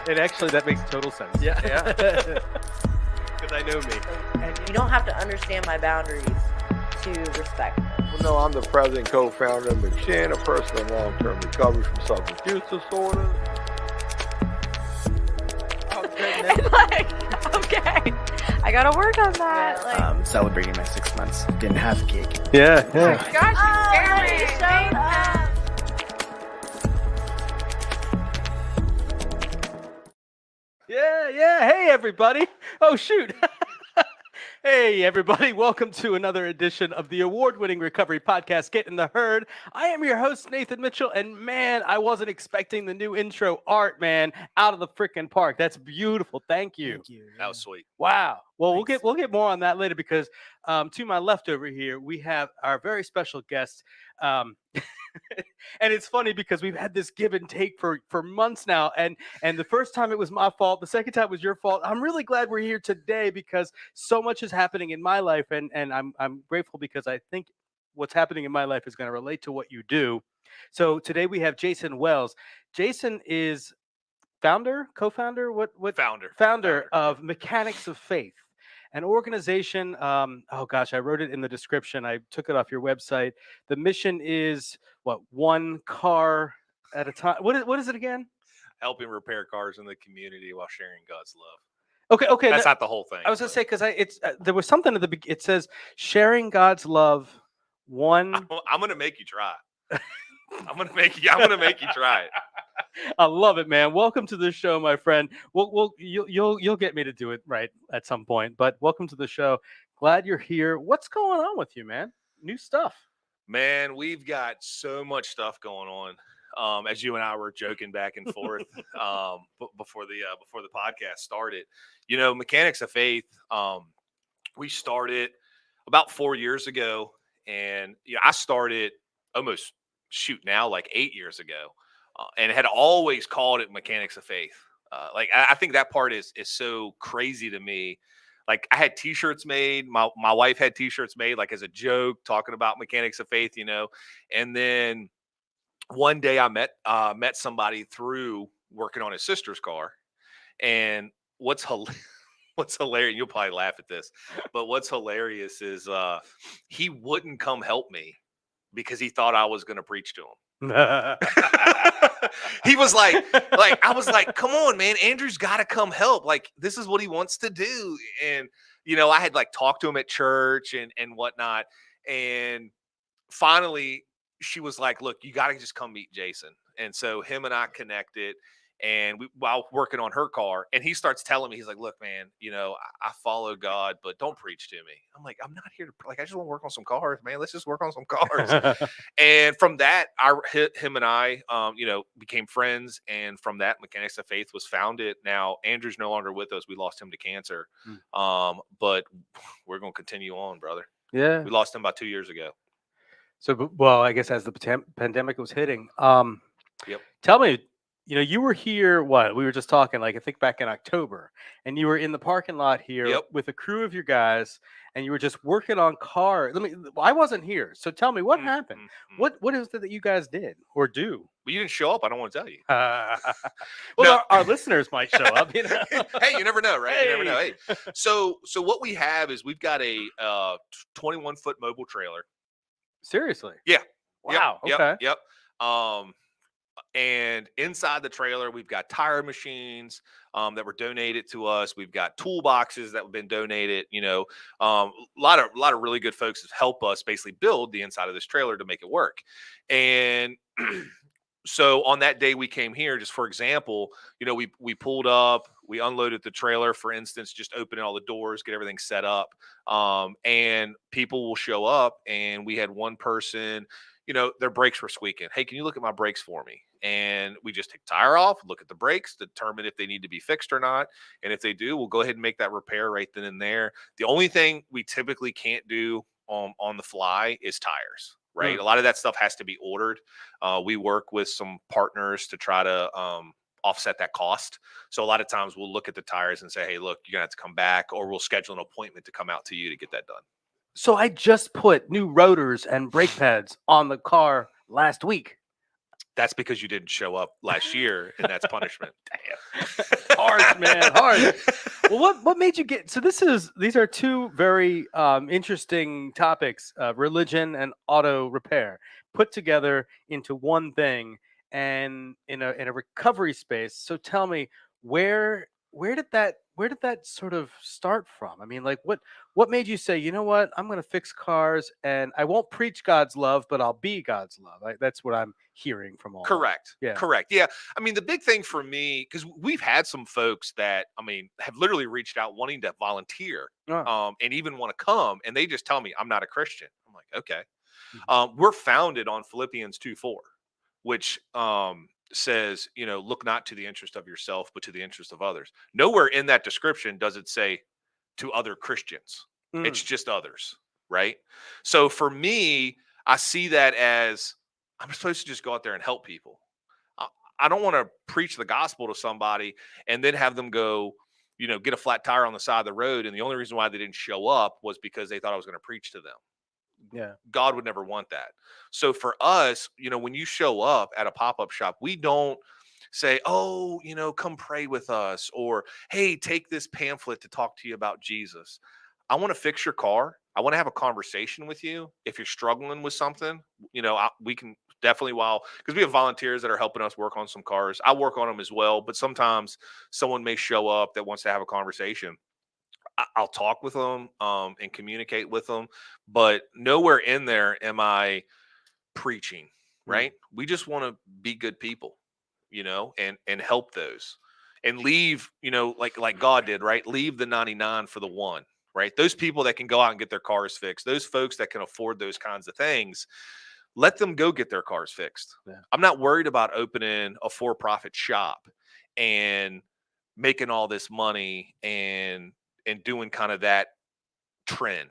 And actually, that makes total sense. Yeah. Because I know me. And you don't have to understand my boundaries to respect them. Well, no, I'm the president and co-founder of McShin, a person in long-term recovery from substance use disorder. Okay, I gotta work on that. Celebrating my 6 months. Didn't have a cake. Yeah. Gosh, you scared me. Yeah. Hey, everybody. Oh, shoot. Hey, everybody. Welcome to another edition of the award-winning recovery podcast, Get in the Herd. I am your host, Nathan Mitchell, and man, I wasn't expecting the new intro art, man, out of the freaking park. That's beautiful. Thank you. Thank you. That was sweet. Wow. Well, Thanks. we'll get more on that later because to my left over here, we have our very special guest. And it's funny because we've had this give and take for months now. And the first time it was my fault. The second time was your fault. I'm really glad we're here today because so much is happening in my life. And I'm grateful because I think what's happening in my life is going to relate to what you do. So today we have Jason Wells. Jason is co-founder, founder of Mechanics of Faith, an organization. Oh gosh, I wrote it in the description. I took it off your website. The mission is what? One car at a time. What is it again? Helping repair cars in the community while sharing God's love. Okay. That's not the whole thing. I was gonna say because there was something at the beginning. It says sharing God's love. One. I'm gonna make you try. I'm gonna make you try it. I love it, man. Welcome to the show, my friend. You'll get me to do it right at some point. But welcome to the show. Glad you're here. What's going on with you, man? New stuff. Man, we've got so much stuff going on. As you and I were joking back and forth before the podcast started. You know, Mechanics of Faith. We started about 4 years ago, and I started almost like 8 years ago. And had always called it Mechanics of Faith. I think that part is so crazy to me. Like I had T-shirts made. My wife had T-shirts made, like as a joke, talking about Mechanics of Faith, And then one day I met somebody through working on his sister's car. And what's hilarious, you'll probably laugh at this, but what's hilarious is he wouldn't come help me because he thought I was going to preach to him. He was like I was like, come on, man, Andrew's got to come help. Like, this is what he wants to do. And, I had like talked to him at church and whatnot. And finally she was like, look, you got to just come meet Jason. And so him and I connected. And while working on her car, and he starts telling me, he's like, look, man, I follow God, but don't preach to me. I'm like, I'm not here to, I just want to work on some cars, man. Let's just work on some cars. And from that, him and I, became friends. And from that, Mechanics of Faith was founded. Now, Andrew's no longer with us. We lost him to cancer. But we're going to continue on, brother. Yeah. We lost him about 2 years ago. So, well, I guess as the pandemic was hitting, Yep. Tell me, you were here, we were just talking, like, I think back in October, and you were in the parking lot here with a crew of your guys, and you were just working on cars. I wasn't here. So tell me what happened. What is it that you guys did or do? Well, you didn't show up. I don't want to tell you. Well, our listeners might show up, Hey, you never know, right? You never know. Hey, so what we have is we've got a 21-foot mobile trailer. Seriously? Yeah. Wow. Okay. Yep. And inside the trailer, we've got tire machines that were donated to us. We've got toolboxes that have been donated. A lot of really good folks have helped us basically build the inside of this trailer to make it work. And so on that day we came here, just for example, we pulled up, we unloaded the trailer, for instance, just opening all the doors, get everything set up, and people will show up. And we had one person, their brakes were squeaking. Hey, can you look at my brakes for me? And we just take the tire off, look at the brakes, determine if they need to be fixed or not. And if they do, we'll go ahead and make that repair right then and there. The only thing we typically can't do on the fly is tires, right? A lot of that stuff has to be ordered. We work with some partners to try to offset that cost. So a lot of times we'll look at the tires and say, hey, look, you're gonna have to come back, or we'll schedule an appointment to come out to you to get that done. So I just put new rotors and brake pads on the car last week. That's because you didn't show up last year, and that's punishment. Harsh, man, harsh. Well, what made you get? So these are two very interesting topics: religion and auto repair, put together into one thing, and in a recovery space. So tell me, where did that sort of start from? I mean, like what made you say, you know what, I'm going to fix cars, and I won't preach God's love, but I'll be God's love. That's what I'm hearing from all. Correct. Yeah. Correct. Yeah. I mean, the big thing for me, because we've had some folks that, I mean, have literally reached out wanting to volunteer, Oh. and even want to come, and they just tell me, I'm not a Christian. I'm like, okay. Mhm. We're founded on Philippians 2:4, which says, look not to the interest of yourself, but to the interest of others. Nowhere in that description does it say to other Christians. It's Mm. just others, right? So for me, I see that as I'm supposed to just go out there and help people. I, I don't want to preach the gospel to somebody and then have them go, get a flat tire on the side of the road. And the only reason why they didn't show up was because they thought I was going to preach to them. Yeah. God would never want that. So for us, when you show up at a pop-up shop, we don't say, oh, come pray with us, or hey, take this pamphlet to talk to you about Jesus. I want to fix your car. I want to have a conversation with you. If you're struggling with something, we can definitely, because we have volunteers that are helping us work on some cars. I work on them as well, but sometimes someone may show up that wants to have a conversation. I'll talk with them and communicate with them, but nowhere in there am I preaching, right? We just want to be good people, and help those, and leave, like God did, right? Leave the 99 for the one, right? Those people that can go out and get their cars fixed, those folks that can afford those kinds of things, let them go get their cars fixed. Yeah. I'm not worried about opening a for-profit shop and making all this money and doing kind of that trend.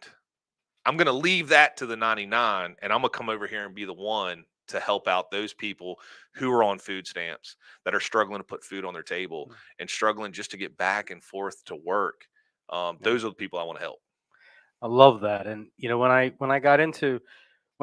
I'm going to leave that to the 99, and I'm going to come over here and be the one to help out those people who are on food stamps, that are struggling to put food on their table and struggling just to get back and forth to work. Those are the people I want to help. I love that. And when I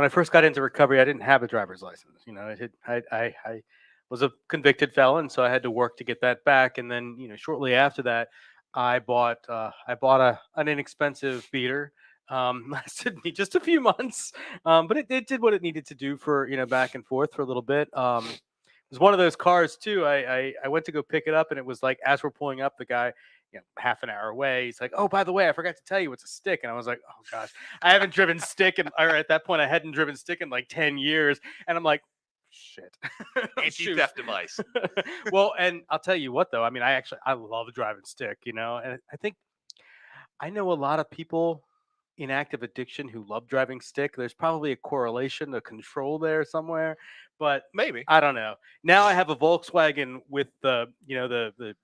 first got into recovery, I didn't have a driver's license. I was a convicted felon, so I had to work to get that back. And then, shortly after that, I bought an inexpensive beater. Lasted me just a few months, but it did what it needed to do for back and forth for a little bit. It was one of those cars too. I went to go pick it up, and it was like, as we're pulling up, the guy, half an hour away, he's like, "Oh, by the way, I forgot to tell you it's a stick." And I was like, "Oh gosh, I haven't driven stick," or at that point, I hadn't driven stick in like 10 years, and I'm like, "Shit." Shoot. Anti-theft device. Well, and I'll tell you what, though. I mean, I love driving stick, and I think I know a lot of people in active addiction who love driving stick. There's probably a correlation, a control there somewhere, but Maybe. I don't know. Now I have a Volkswagen with the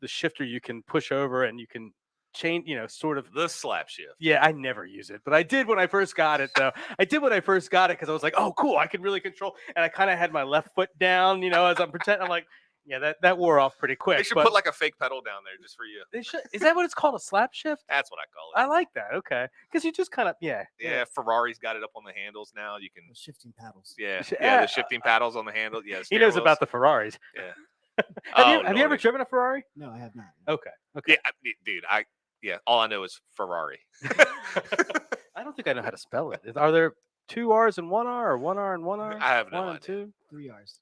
shifter you can push over, and you can change, sort of. The slap shift. Yeah, I never use it, but I did when I first got it, though. I did when I first got it because I was like, "Oh, cool! I can really control." And I kind of had my left foot down, as I'm pretending. I'm like, yeah, that wore off pretty quick. They should but put like a fake pedal down there just for you. they should. Is that what it's called? A slap shift? That's what I call I it. like that. Okay, because you just kind of Yeah, Ferrari's got it up on the handles now. You can Shifting paddles. Yeah, Yeah. the shifting paddles on the handle. Yeah, He knows about the Ferraris. Yeah. Have you ever driven a Ferrari? No, I have not. Okay. Yeah, dude. All I know is Ferrari. I don't think I know how to spell it. Are there 2 R's and 1 R, or 1 R and 1 R? I have no One and idea. 2. 3 R's.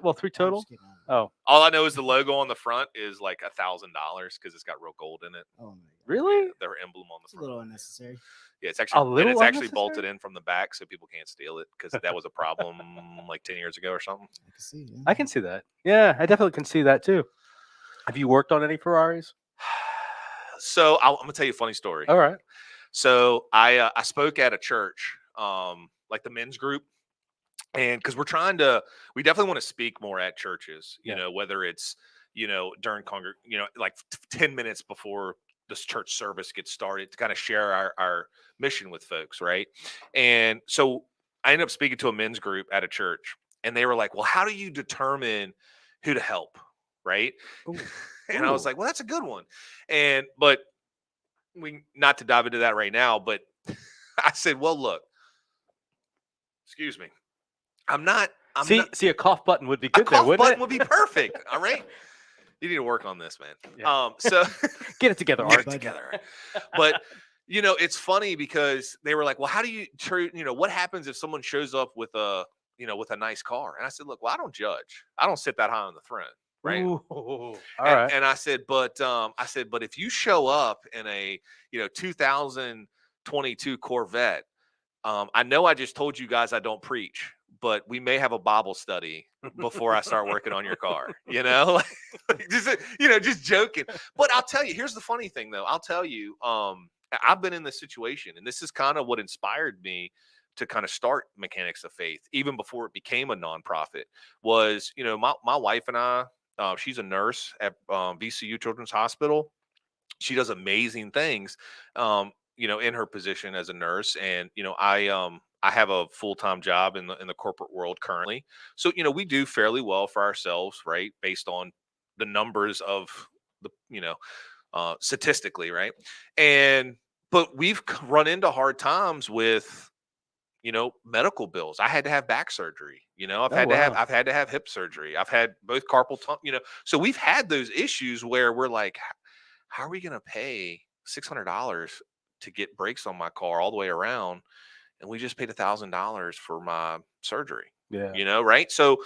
Well, 3 I'm total. just kidding. Oh, All I know is the logo on the front is like $1,000 because it's got real gold in it. Oh my god. really? Their emblem on the It's a front. little unnecessary. Yeah, it's actually little bolted in from the back so people can't steal it, because that was a problem like 10 years ago or something. I can see. Yeah. I can see that. Yeah, I definitely can see that too. Have you worked on any Ferraris? So I'm gonna tell you a funny story. All right. So I spoke at a church, like the men's group, and because we definitely want to speak more at churches, whether it's, during like 10 minutes before this church service gets started, to kind of share our mission with folks. Right. And so I ended up speaking to a men's group at a church, and they were like, "Well, how do you determine who to help?" Right. Ooh. And I was like, "Well, that's a good one." But not to dive into that right now, but I said, well, look, excuse me. I'm not. See, a cough button would be A good there, cough wouldn't button it? would be perfect. All right. You need to work on this, man. Yeah. So Get it together, get Art. it together. But it's funny because they were like, well, how do you, what happens if someone shows up with a, with a nice car? And I said, look, well, I don't judge. I don't sit that high on the throne. Right. Ooh, all and, right. and I said, but if you show up in a, 2022 Corvette, I know I just told you guys I don't preach, but we may have a Bible study before I start working on your car, just joking. But I'll tell you, here's the funny thing though. I'll tell you, I've been in this situation, and this is kind of what inspired me to kind of start Mechanics of Faith, even before it became a nonprofit. Was, my wife and I, she's a nurse at VCU Children's Hospital. She does amazing things, in her position as a nurse. And, I have a full-time job in the corporate world currently. So, we do fairly well for ourselves, right? Based on the numbers of the, statistically, right? But we've run into hard times with, medical bills. I had to have back surgery. I've had to have hip surgery. I've had both carpal tunnel, so we've had those issues where we're like, how are we going to pay $600 to get brakes on my car all the way around? And we just paid $1,000 for my surgery, Yeah. right? So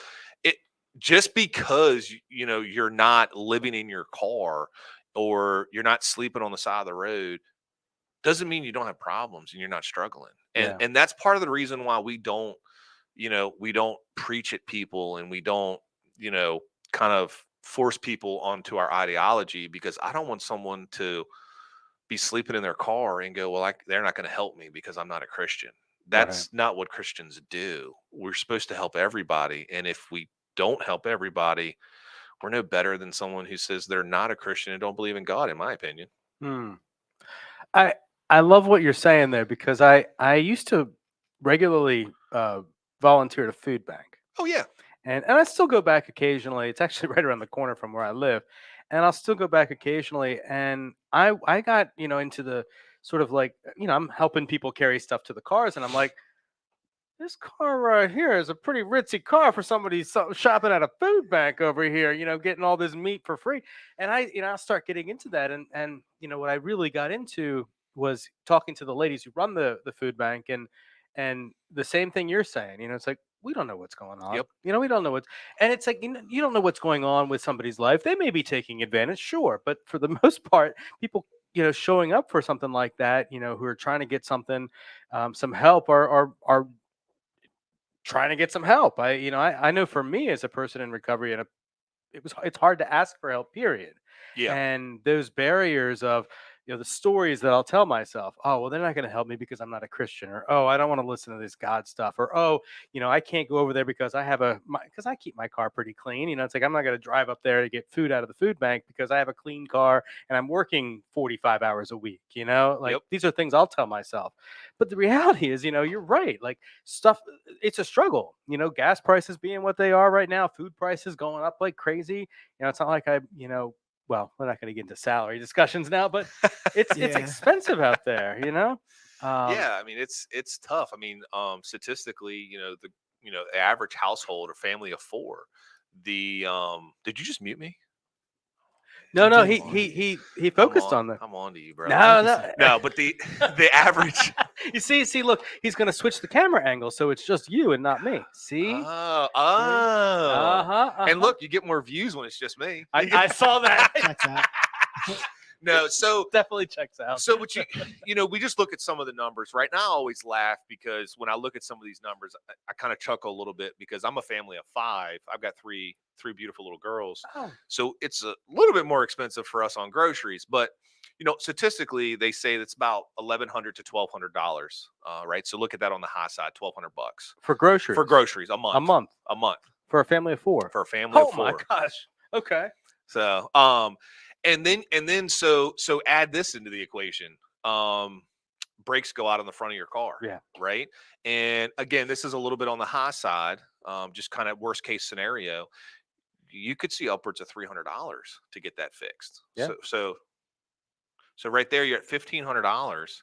it, just because, you're not living in your car or you're not sleeping on the side of the road doesn't mean you don't have problems and you're not struggling. Yeah. And that's part of the reason why we don't preach at people, and we don't, kind of force people onto our ideology, because I don't want someone to be sleeping in their car and go, well, they're not going to help me because I'm not a Christian. That's not what Christians do. We're supposed to help everybody. And if we don't help everybody, we're no better than someone who says they're not a Christian and don't believe in God, in my opinion. Hmm. I love what you're saying there, because I used to regularly volunteer at a food bank. Oh, yeah. And I still go back occasionally. It's actually right around the corner from where I live. And I'll still go back occasionally. And I got, into the sort of like, I'm helping people carry stuff to the cars. And I'm like, this car right here is a pretty ritzy car for somebody shopping at a food bank over here, getting all this meat for free. And I start getting into that. And what I really got into was talking to the ladies who run the food bank, and the same thing you're saying. It's like, we don't know what's going on. Yep. We don't know what's, and it's like, you don't know what's going on with somebody's life. They may be taking advantage, sure, but for the most part, people, showing up for something like that, who are trying to get something, some help, are trying to get some help. I know for me as a person in recovery, and it's hard to ask for help, period. Yeah. And those barriers of, the stories that I'll tell myself, oh, well, they're not going to help me because I'm not a Christian, or, oh, I don't want to listen to this God stuff, or, oh, I can't go over there because because I keep my car pretty clean. It's like, I'm not going to drive up there to get food out of the food bank because I have a clean car and I'm working 45 hours a week. Like, Yep. these are things I'll tell myself. But the reality is, you're right. Like, stuff, it's a struggle. Gas prices being what they are right now, food prices going up like crazy. It's not like well, we're not going to get into salary discussions now, but it's expensive out there. Yeah, I mean, it's tough. I mean, statistically, the average household or family of four. Did you just mute me? No, he focused on that. I'm on to you, bro. No. But the average. You see, look, he's going to switch the camera angle, so it's just you and not me. See? And look, you get more views when it's just me. I saw that. Checks out. No, so definitely checks out. So what we just look at some of the numbers right now. I always laugh because when I look at some of these numbers, I kind of chuckle a little bit because I'm a family of 5. I've got three beautiful little girls. Oh. So it's a little bit more expensive for us on groceries, but statistically they say it's about $1,100 to $1,200. Right. So look at that on the high side, $1,200 for groceries. For groceries a month. For a family of 4. For a family of 4. Oh my gosh. Okay. So and then so add this into the equation. Brakes go out on the front of your car. Yeah. Right. And again, this is a little bit on the high side. Just kind of worst case scenario. You could see upwards of $300 to get that fixed. Yeah. So right there, you're at $1,500.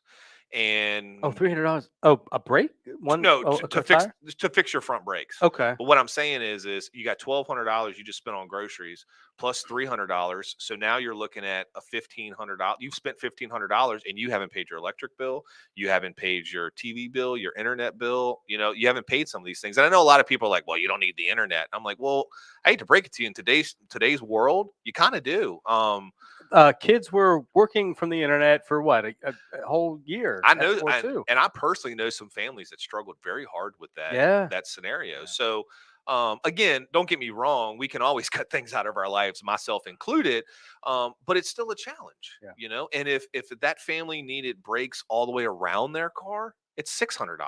And Oh, $300. Oh, a brake? One? no, Oh, to a fix tire? to fix your front brakes. Okay. But what I'm saying is you got $1,200 you just spent on groceries plus $300. So now you're looking at a $1,500. You've spent $1,500 and you haven't paid your electric bill. You haven't paid your TV bill, your internet bill. You haven't paid some of these things. And I know a lot of people are like, well, you don't need the internet. I'm like, well, I hate to break it to you, in today's world, you kind of do. Kids were working from the internet for what, a whole year I know, or two. and I personally know some families that struggled very hard with Yeah. that scenario. So, again, don't get me wrong, we can always cut things out of our lives, myself included, but it's still a challenge, Yeah. And if that family needed brakes all the way around their car, it's $600.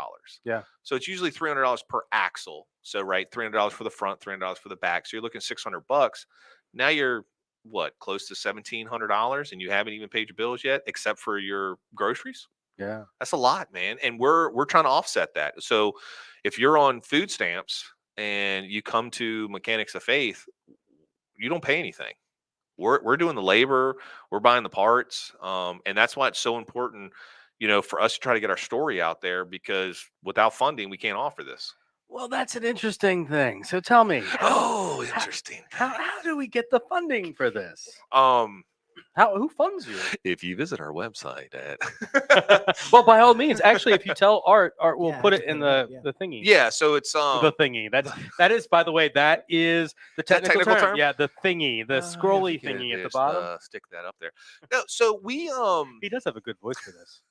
Yeah. So it's usually $300 per axle. So right, $300 for the front, $300 for the back. So you're looking $600. Now you're what, close to $1,700, and you haven't even paid your bills yet, except for your groceries. Yeah. That's a lot, man. And we're trying to offset that. So if you're on food stamps and you come to Mechanics of Faith, you don't pay anything. We're doing the labor, we're buying the parts, and that's why it's so important, for us to try to get our story out there, because without funding, we can't offer this. Well, that's an interesting thing. So tell me. Oh, interesting. How do we get the funding for this? Um, Who funds you? if you visit our website at Well, by all means, actually, if you tell Art will Yeah, put I it have to in put it up, the thingy. yeah, so it's The thingy. That is, by the way, that is the technical, technical term? Yeah, the thingy, the scrolly if you thingy could at the just, bottom. stick that up there. No, so we He does have a good voice for this.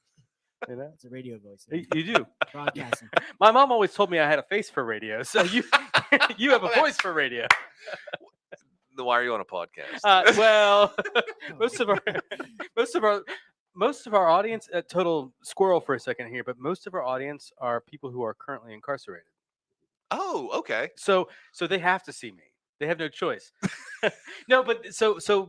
You know? It's a radio voice. You do. Broadcasting. My mom always told me I had a face for radio, so you you have a voice for radio. Why are you on a podcast? Well, most of our audience, total squirrel for a second here, but most of our audience are people who are currently incarcerated. Oh, okay. So they have to see me. They have no choice. No, but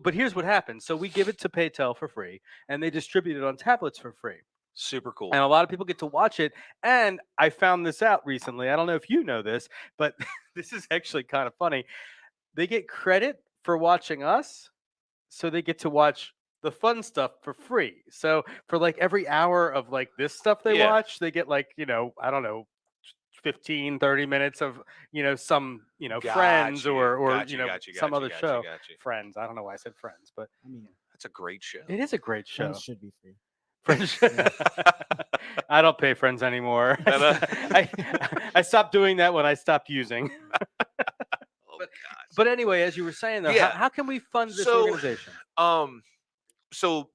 but here's what happens. So we give it to Paytel for free, and they distribute it on tablets for free. Super cool. And a lot of people get to watch it. And I found this out recently. I don't know if you know this, but this is actually kind of funny. They get credit for watching us, so they get to watch the fun stuff for free. So for like every hour of like this stuff they watch, they get like, I don't know, 15, 30 minutes of, some, Friends or some other show. Friends. I don't know why I said Friends, but I mean, That's a great show. it is a great show. Friends should be free. Friends. I don't pay Friends anymore. I stopped doing that when I stopped using. Oh, gosh. But anyway, as you were saying, though, Yeah. how can we fund this So, organization? So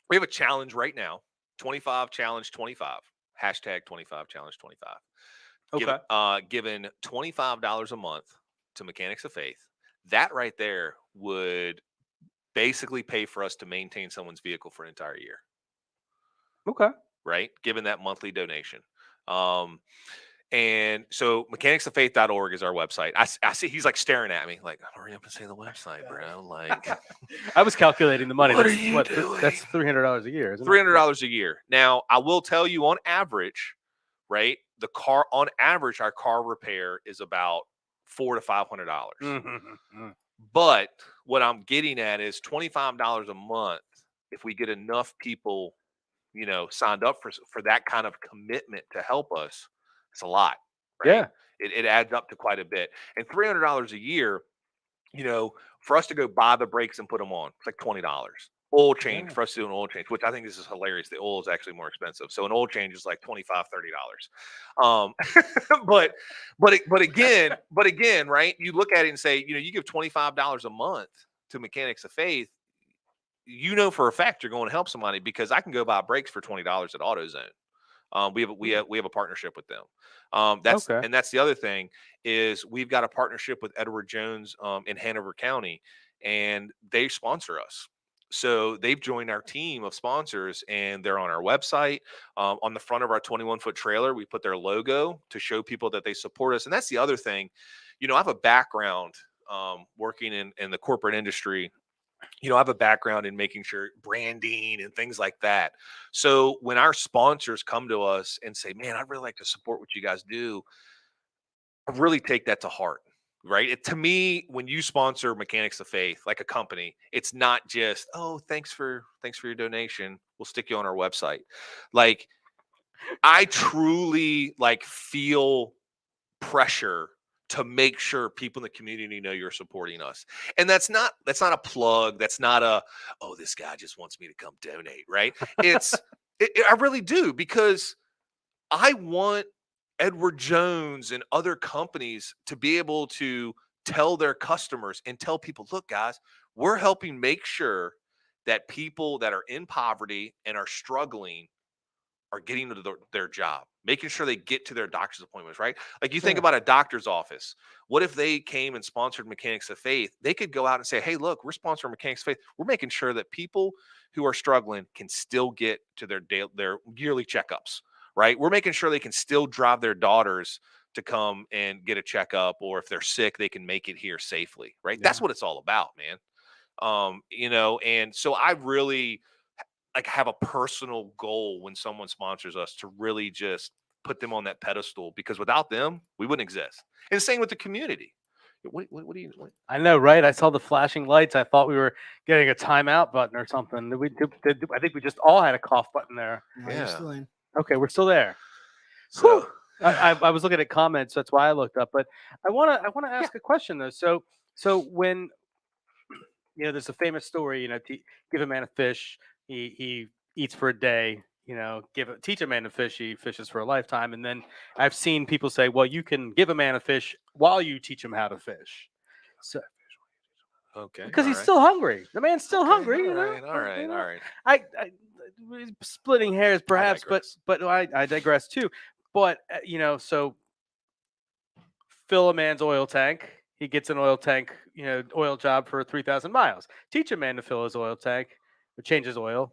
we have a challenge right now. 25 challenge 25. Hashtag 25 challenge 25. Okay. Given $25 a month to Mechanics of Faith, that right there would basically pay for us to maintain someone's vehicle for an entire year. Okay. Right? Given that monthly donation. And so mechanicsoffaith.org is our website. I see he's like staring at me like, hurry up and say the website, bro. Like, I was calculating the money. What That's are you doing? That's $300 a year, isn't it? $300 a year. Now, I will tell you on average, right? On average, our car repair is about $400 to $500. Mm-hmm. But what I'm getting at is $25 a month. If we get enough people, signed up for that kind of commitment to help us, it's a lot, right? Yeah. It adds up to quite a bit. And $300 a year, for us to go buy the brakes and put them on, it's like $20. Oil change, for us to do an oil change, which I think this is hilarious. The oil is actually more expensive. So an oil change is like $25, $30. But again, right? You look at it and say, you give $25 a month to Mechanics of Faith, for a fact you're going to help somebody, because I can go buy brakes for $20 at AutoZone. We have a partnership with them. That's the other thing is we've got a partnership with Edward Jones in Hanover County, and they sponsor us. So they've joined our team of sponsors, and they're on our website. On the front of our 21-foot trailer, we put their logo to show people that they support us. And that's the other thing. I have a background working in the corporate industry. I have a background in making sure branding and things like that. So when our sponsors come to us and say, man, I'd really like to support what you guys do, I really take that to heart, right? To me, when you sponsor Mechanics of Faith, like a company, it's not just, oh, thanks for your donation, we'll stick you on our website. Like, I truly like feel pressure to make sure people in the community know you're supporting us. And that's not a plug. That's not a, oh, this guy just wants me to come donate, right? I really do, because I want Edward Jones and other companies to be able to tell their customers and tell people, look, guys, we're helping make sure that people that are in poverty and are struggling are getting to their job, making sure they get to their doctor's appointments, right? Like you think Sure. about a doctor's office. What if they came and sponsored Mechanics of Faith? They could go out and say, hey, look, we're sponsoring Mechanics of Faith. We're making sure that people who are struggling can still get to their yearly checkups, right? We're making sure they can still drive their daughters to come and get a checkup, or if they're sick, they can make it here safely, right? That's Yeah. what it's all about, man. And so I really like have a personal goal when someone sponsors us to really just put them on that pedestal, because without them, we wouldn't exist. And the same with the community. What do you? I know, right? I saw the flashing lights. I thought we were getting a timeout button or something. I think we just all had a cough button there. No, you're still in. Okay, we're still there. So Whew. I was looking at comments. That's why I looked up. But I wanna ask a question though. So when there's a famous story. Give a man a fish, he eats for a day. Teach a man to fish, he fishes for a lifetime. And then I've seen people say, well, you can give a man a fish while you teach him how to fish. So okay, because he's all right. still hungry. The man's still Okay, hungry. All right. I splitting hairs perhaps, digress. but I digress too. But so fill a man's oil tank. He gets an oil tank, oil job for 3,000 miles. Teach a man to fill his oil tank, or change his oil.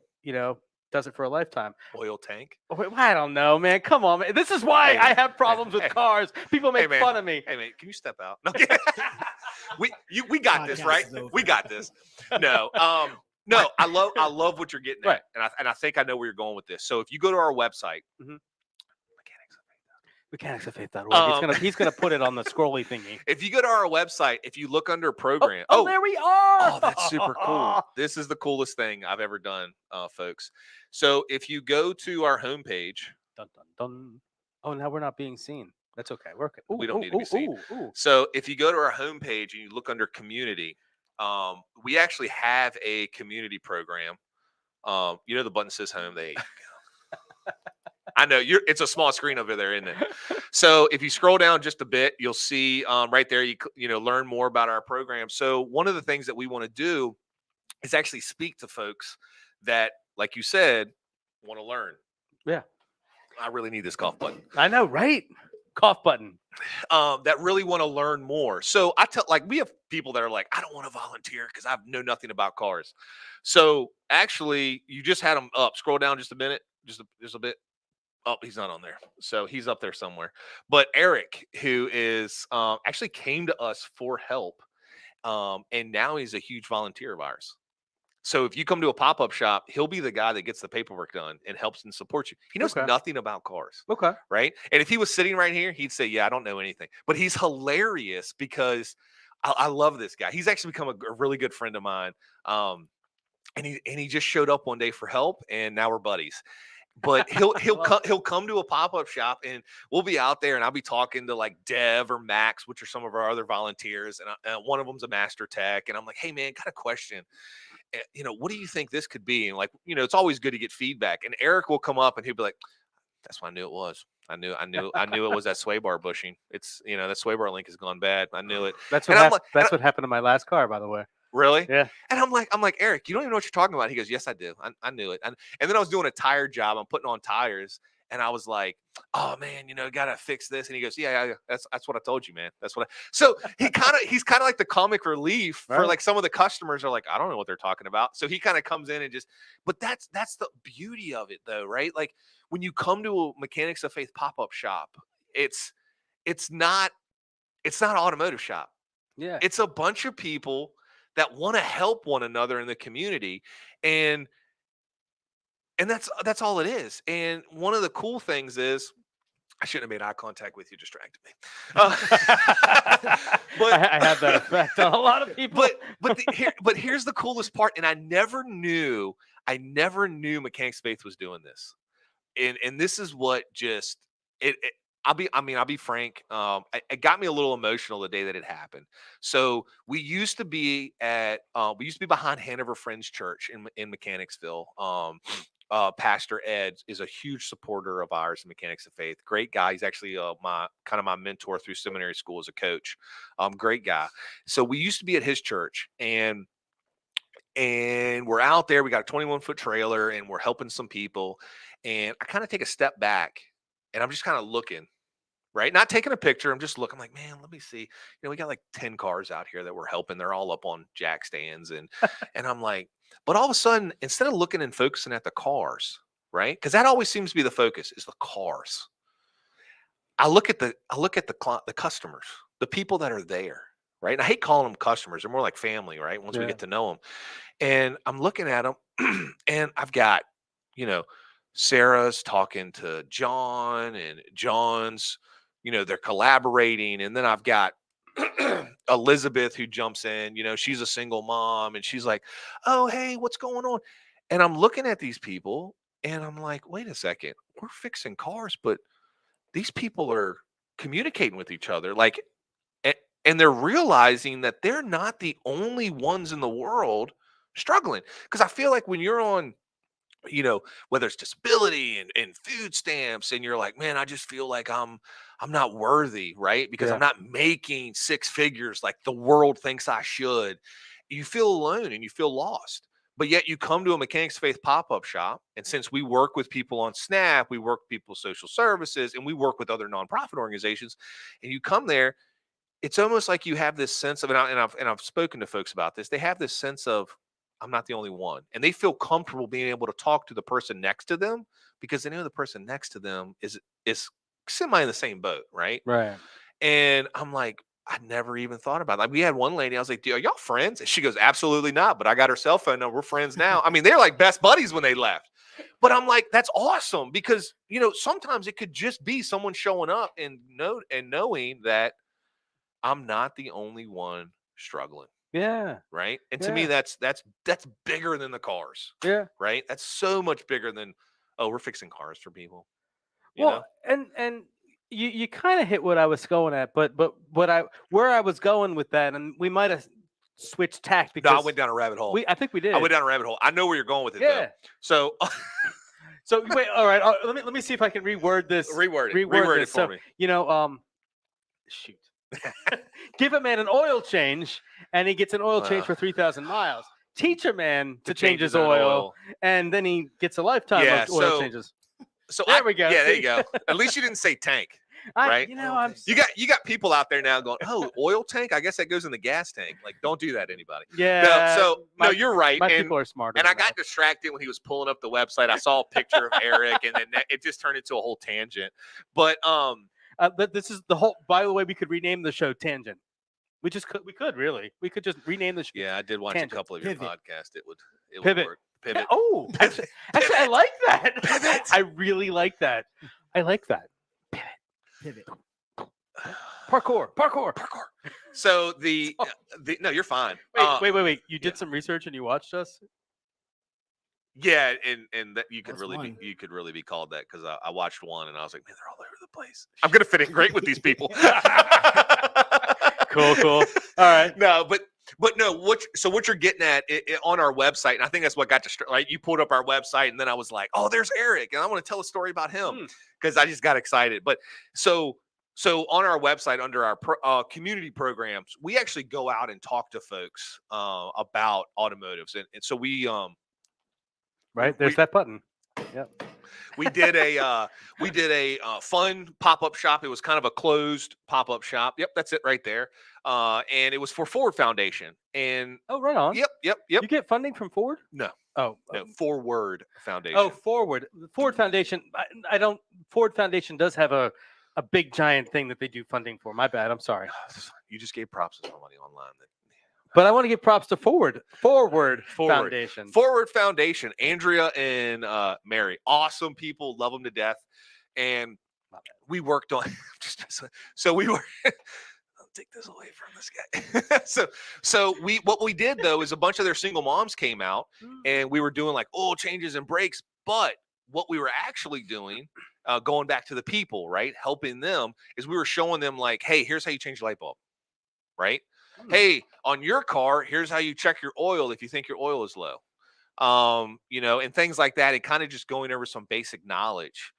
Does it for a lifetime. Oil tank. I don't know, man. Come on, man. This is why Hey, I have problems with hey, cars. People make man. fun of me. Hey man, can you step out? No. we got this, Podcast right? is over. We got this. No, no. I love what you're getting at, Right. and I think I know where you're going with this. So if you go to our website, Mechanicsoffaith.org. He's gonna put it on the scrolly thingy. if you go to our website, if you look under program, Oh, there we are. oh, that's super cool. This is the coolest thing I've ever done, folks. So if you go to our homepage, Dun, dun, dun. Oh, now we're not being seen. That's okay. We're okay. We don't need to be seen. Ooh. So if you go to our homepage and you look under community, we actually have a community program. The button says home. There you go. I know it's a small screen over there, isn't it? So if you scroll down just a bit, you'll see right there, you learn more about our program. So one of the things that we want to do is actually speak to folks that, like you said, want to learn. Yeah. I really need this cough button. I know, right? Cough button. That really want to learn more. So we have people that are like, I don't want to volunteer because I know nothing about cars. So actually, you just had them up. Scroll down just a minute, just a bit. Oh, he's not on there. So he's up there somewhere. But Eric, who is actually came to us for help, and now he's a huge volunteer of ours. So if you come to a pop-up shop, he'll be the guy that gets the paperwork done and helps and supports you. He knows nothing about cars. Okay. Right. And if he was sitting right here, he'd say, yeah, I don't know anything. But he's hilarious because I love this guy. He's actually become a really good friend of mine. And he just showed up one day for help, and now we're buddies. But he'll come to a pop-up shop, and we'll be out there, and I'll be talking to like Dev or Max, which are some of our other volunteers. And one of them's a master tech. And I'm like, hey man, got a question. What do you think this could be? And it's always good to get feedback. And Eric will come up and he'll be like, that's what I knew it was. I knew it was that sway bar bushing. It's, that sway bar link has gone bad. I knew it. That's what happened to my last car, by the way. Really? Yeah. And I'm like, Eric, you don't even know what you're talking about. He goes, yes, I do. I knew it. And then I was doing a tire job. I'm putting on tires. And I was like, oh man, gotta fix this. And he goes, yeah, that's what I told you, man. So he's kind of like the comic relief for like some of the customers are like, I don't know what they're talking about. So he kind of comes in and but that's the beauty of it though, right? Like when you come to a Mechanics of Faith pop-up shop, it's not automotive shop. Yeah. It's a bunch of people that want to help one another in the community. And that's all it is. And one of the cool things is, I shouldn't have made eye contact with you, distracted me. But I have that effect on a lot of people. But here's the coolest part, and I never knew Mechanics of Faith was doing this. and this is what just it I'll be frank. It got me a little emotional the day that it happened. So we used to be behind Hanover Friends Church in Mechanicsville. Pastor Ed is a huge supporter of ours in Mechanics of Faith. Great guy. He's actually my mentor through seminary school as a coach. Great guy. So we used to be at his church, and we're out there. We got a 21-foot trailer, and we're helping some people. And I kind of take a step back, and I'm just kind of looking. Right, not taking a picture. I'm just looking. I'm like, man, let me see. We got like 10 cars out here that we're helping. They're all up on jack stands, and I'm like, but all of a sudden, instead of looking and focusing at the cars, right? Because that always seems to be the focus is the cars. I look at the customers, the people that are there, right? And I hate calling them customers. They're more like family, right? Once we get to know them, and I'm looking at them, and I've got, Sarah's talking to John, and John's. They're collaborating. And then I've got Elizabeth who jumps in, she's a single mom, and she's like, oh, hey, what's going on? And I'm looking at these people, and I'm like, wait a second, we're fixing cars, but these people are communicating with each other. Like, and they're realizing that they're not the only ones in the world struggling. Because I feel like when you're on, whether it's disability and food stamps, and you're like, man, I just feel like I'm not worthy, right? Because I'm not making six figures like the world thinks I should. You feel alone and you feel lost. But yet you come to a Mechanics of Faith pop-up shop, and since we work with people on SNAP, we work with people's social services, and we work with other nonprofit organizations, and you come there, it's almost like you have this sense of, and I've spoken to folks about this, they have this sense of, I'm not the only one. And they feel comfortable being able to talk to the person next to them because they know the person next to them is semi in the same boat, right? Right. And I'm like, I never even thought about it. Like, we had one lady, I was like, are y'all friends? And she goes, absolutely not. But I got her cell phone number. We're friends now. I mean, they're like best buddies when they left. But I'm like, that's awesome because, sometimes it could just be someone showing up and knowing that I'm not the only one struggling. Yeah. Right. And to me, that's bigger than the cars. Yeah. Right. That's so much bigger than, oh, we're fixing cars for people. And you kind of hit what I was going at, but where I was going with that, and we might have switched tack because I went down a rabbit hole. I think we did. I went down a rabbit hole. I know where you're going with it. Yeah. Though. So wait. All right. Let me see if I can reword this. Reword it for me. Shoot. Give a man an oil change, and he gets an oil change for 3,000 miles. Teach a man to change his oil, and then he gets a lifetime of oil changes. So there we go. Yeah, there you go. At least you didn't say tank, right? You got people out there now going, oh, oil tank? I guess that goes in the gas tank. Like, don't do that, anybody. Yeah. No, you're right. My people are smarter. And I got distracted when he was pulling up the website. I saw a picture of Eric, and then it just turned into a whole tangent. But this is the whole. By the way, we could rename the show Tangent. We could really. We could just rename the show. Yeah, I did watch a couple of your podcasts. It would work. Pivot. Yeah, oh, actually, I like that. Pivot. I really like that. I like that. Pivot. Parkour. So no, you're fine. Wait. You did some research and you watched us? Yeah, and that you could really be called that because I watched one and I was like, man, they're all over the place. I'm gonna fit in great with these people. Cool. All right. No, but no. What you're getting at on our website, and I think that's what got right. You pulled up our website, and then I was like, oh, there's Eric, and I want to tell a story about him because I just got excited. But so on our website under our community programs, we actually go out and talk to folks about automotives, and so we right there's that button. Yep. We did a fun pop-up shop. It was kind of a closed pop-up shop. Yep, that's it right there. And it was for Ford Foundation. And right on. Yep. You get funding from Ford? No. Oh, no. Forward Foundation. Oh, Forward. Ford Foundation. I don't. Ford Foundation does have a big giant thing that they do funding for. My bad. I'm sorry. You just gave props to somebody online. But I want to give props to Forward Foundation. Forward Foundation. Andrea and Mary, awesome people, love them to death. And we worked on. So we were. I'll take this away from this guy. so what we did though is a bunch of their single moms came out, and we were doing like oil changes and brakes. But what we were actually doing, going back to the people, right, helping them, is we were showing them like, hey, here's how you change the light bulb, right? Hey, on your car, here's how you check your oil if you think your oil is low. And things like that, and kind of just going over some basic knowledge.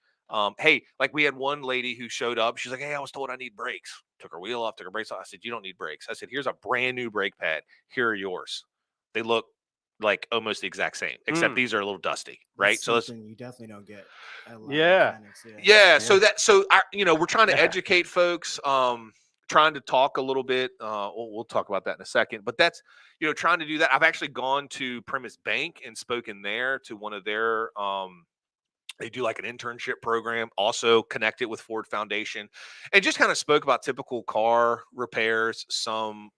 Hey, like we had one lady who showed up. She's like, hey, I was told I need brakes. Took her wheel off, took her brakes off. I said, you don't need brakes. I said, here's a brand new brake pad. Here are yours. They look like almost the exact same, except these are a little dusty, right? That's so let's something you definitely don't get at a lot of Yeah. mechanics, yeah. So we're trying to educate folks. Trying to talk a little bit. We'll talk about that in a second. But that's trying to do that. I've actually gone to Primus Bank and spoken there to one of their. They do like an internship program, also connected with Ford Foundation, and just kind of spoke about typical car repairs, some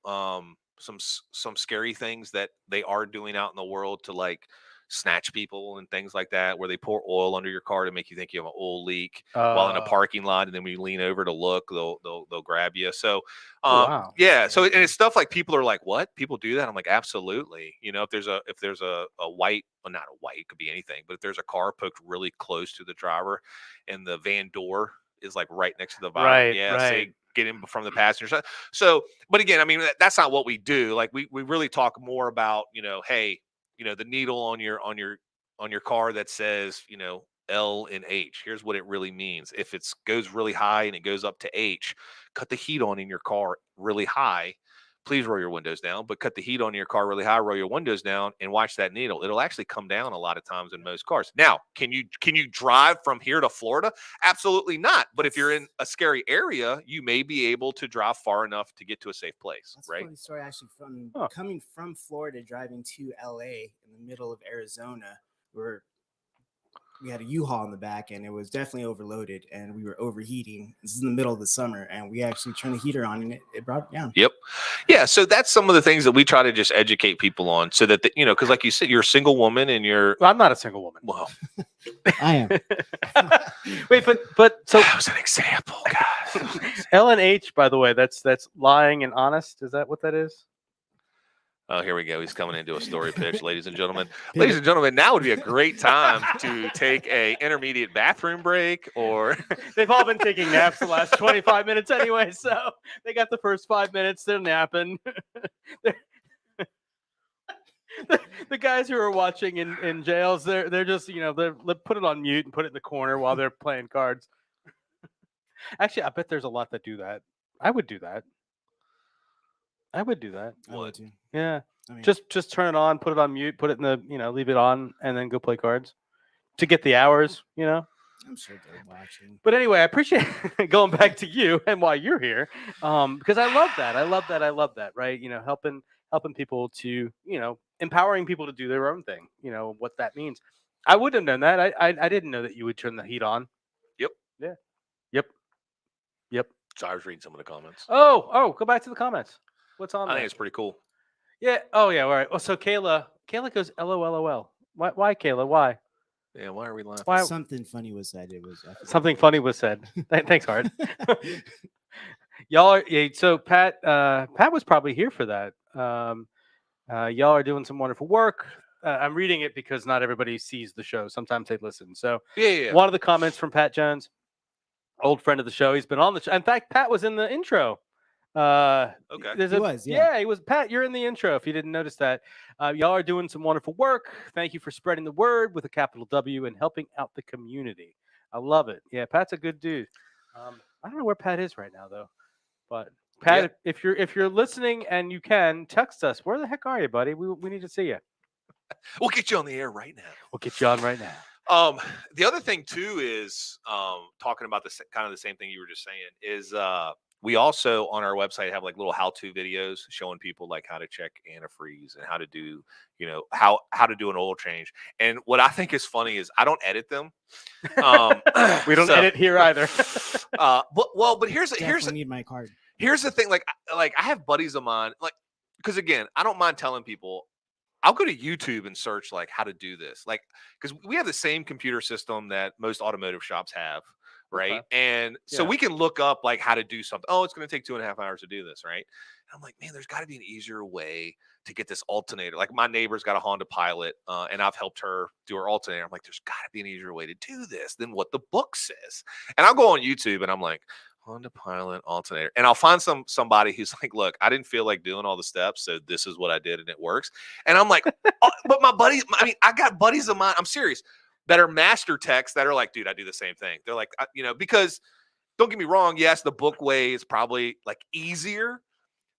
scary things that they are doing out in the world to like snatch people and things like that, where they pour oil under your car to make you think you have an oil leak while in a parking lot, and then when you lean over to look, they'll grab you. So Wow. yeah, so and it's stuff like people are like, what? People do that? I'm like, absolutely. If there's a white, well, not a white, it could be anything, but if there's a car poked really close to the driver and the van door is like right next to the bottom, say get in from the passenger side. So, but again, I mean, that's not what we do. Like we really talk more about, hey, the needle on your car that says, L and H. Here's what it really means. If it goes really high and it goes up to H, cut the heat on in your car really high. Please roll your windows down, but cut the heat on your car really high, roll your windows down, and watch that needle. It'll actually come down a lot of times in most cars. Now, can you drive from here to Florida? Absolutely not. But if you're in a scary area, you may be able to drive far enough to get to a safe place, That's right? a funny story, actually, from coming from Florida, driving to LA in the middle of Arizona, where we had a U-Haul in the back, and it was definitely overloaded, and we were overheating. This is in the middle of the summer, and we actually turned the heater on, and it brought it down. Yep. Yeah. So that's some of the things that we try to just educate people on, so that because like you said, you're a single woman, and Well, I'm not a single woman. Well, I am. Wait, but so that was an example, guys. L and H, by the way, that's lying and honest. Is that what that is? Oh, here we go. He's coming into a story pitch, ladies and gentlemen. Ladies and gentlemen, now would be a great time to take a intermediate bathroom break, or they've all been taking naps the last 25 minutes anyway, so they got the first 5 minutes. They're napping. The guys who are watching in jails, they're just they put it on mute and put it in the corner while they're playing cards. Actually, I bet there's a lot that do that. I would do that. I would do that. I would too. Yeah. I mean, just turn it on, put it on mute, put it in the leave it on, and then go play cards to get the hours. I'm sure they're watching. But anyway, I appreciate going back to you and why you're here, because I love that. I love that. Right? Helping people to empowering people to do their own thing. What that means. I wouldn't have known that. I didn't know that you would turn the heat on. Yep. Yeah. Yep. So I was reading some of the comments. Oh, go back to the comments. What's on I there? think it's pretty cool. Yeah. Oh, yeah. All right. Oh, so Kayla goes LOLOL. Why, Kayla? Why? Yeah. Why are we laughing? Why? Something funny was said. Something funny was said. Thanks, Hart. Y'all are. Yeah, so Pat was probably here for that. Y'all are doing some wonderful work. I'm reading it because not everybody sees the show. Sometimes they listen. So yeah. One of the comments from Pat Jones, old friend of the show. He's been on the show. In fact, Pat was in the intro. Okay. He was. Pat, you're in the intro if you didn't notice that. Y'all are doing some wonderful work. Thank you for spreading the word with a capital W and helping out the community. I love it. Yeah, Pat's a good dude. I don't know where Pat is right now though, but Pat, if you're listening and you can text us, where the heck are you, buddy? We need to see you. We'll get you on the air right now. We'll get you on right now. The other thing too is talking about the kind of the same thing you were just saying is we also on our website have like little how-to videos showing people like how to check antifreeze and how to do how to do an oil change. And what I think is funny is I don't edit them. We don't edit here either. But here's need my card. Here's the thing, like I have buddies of mine, like, because again, I don't mind telling people. I'll go to YouTube and search like how to do this, like, because we have the same computer system that most automotive shops have. right? Okay. And so Yeah. we can look up like how to do something. Oh, it's going to take 2.5 hours to do this, right? And I'm like, man, there's got to be an easier way to get this alternator. Like my neighbor's got a Honda Pilot, and I've helped her do her alternator. I'm like, there's got to be an easier way to do this than what the book says. And I'll go on YouTube and I'm like, Honda Pilot alternator, and I'll find somebody who's like, look, I didn't feel like doing all the steps, so this is what I did, and it works. And I'm like, oh, but my buddy, I mean, I got buddies of mine, I'm serious, that are master techs that are like, dude, I do the same thing. They're like, because don't get me wrong, yes, the book way is probably like easier,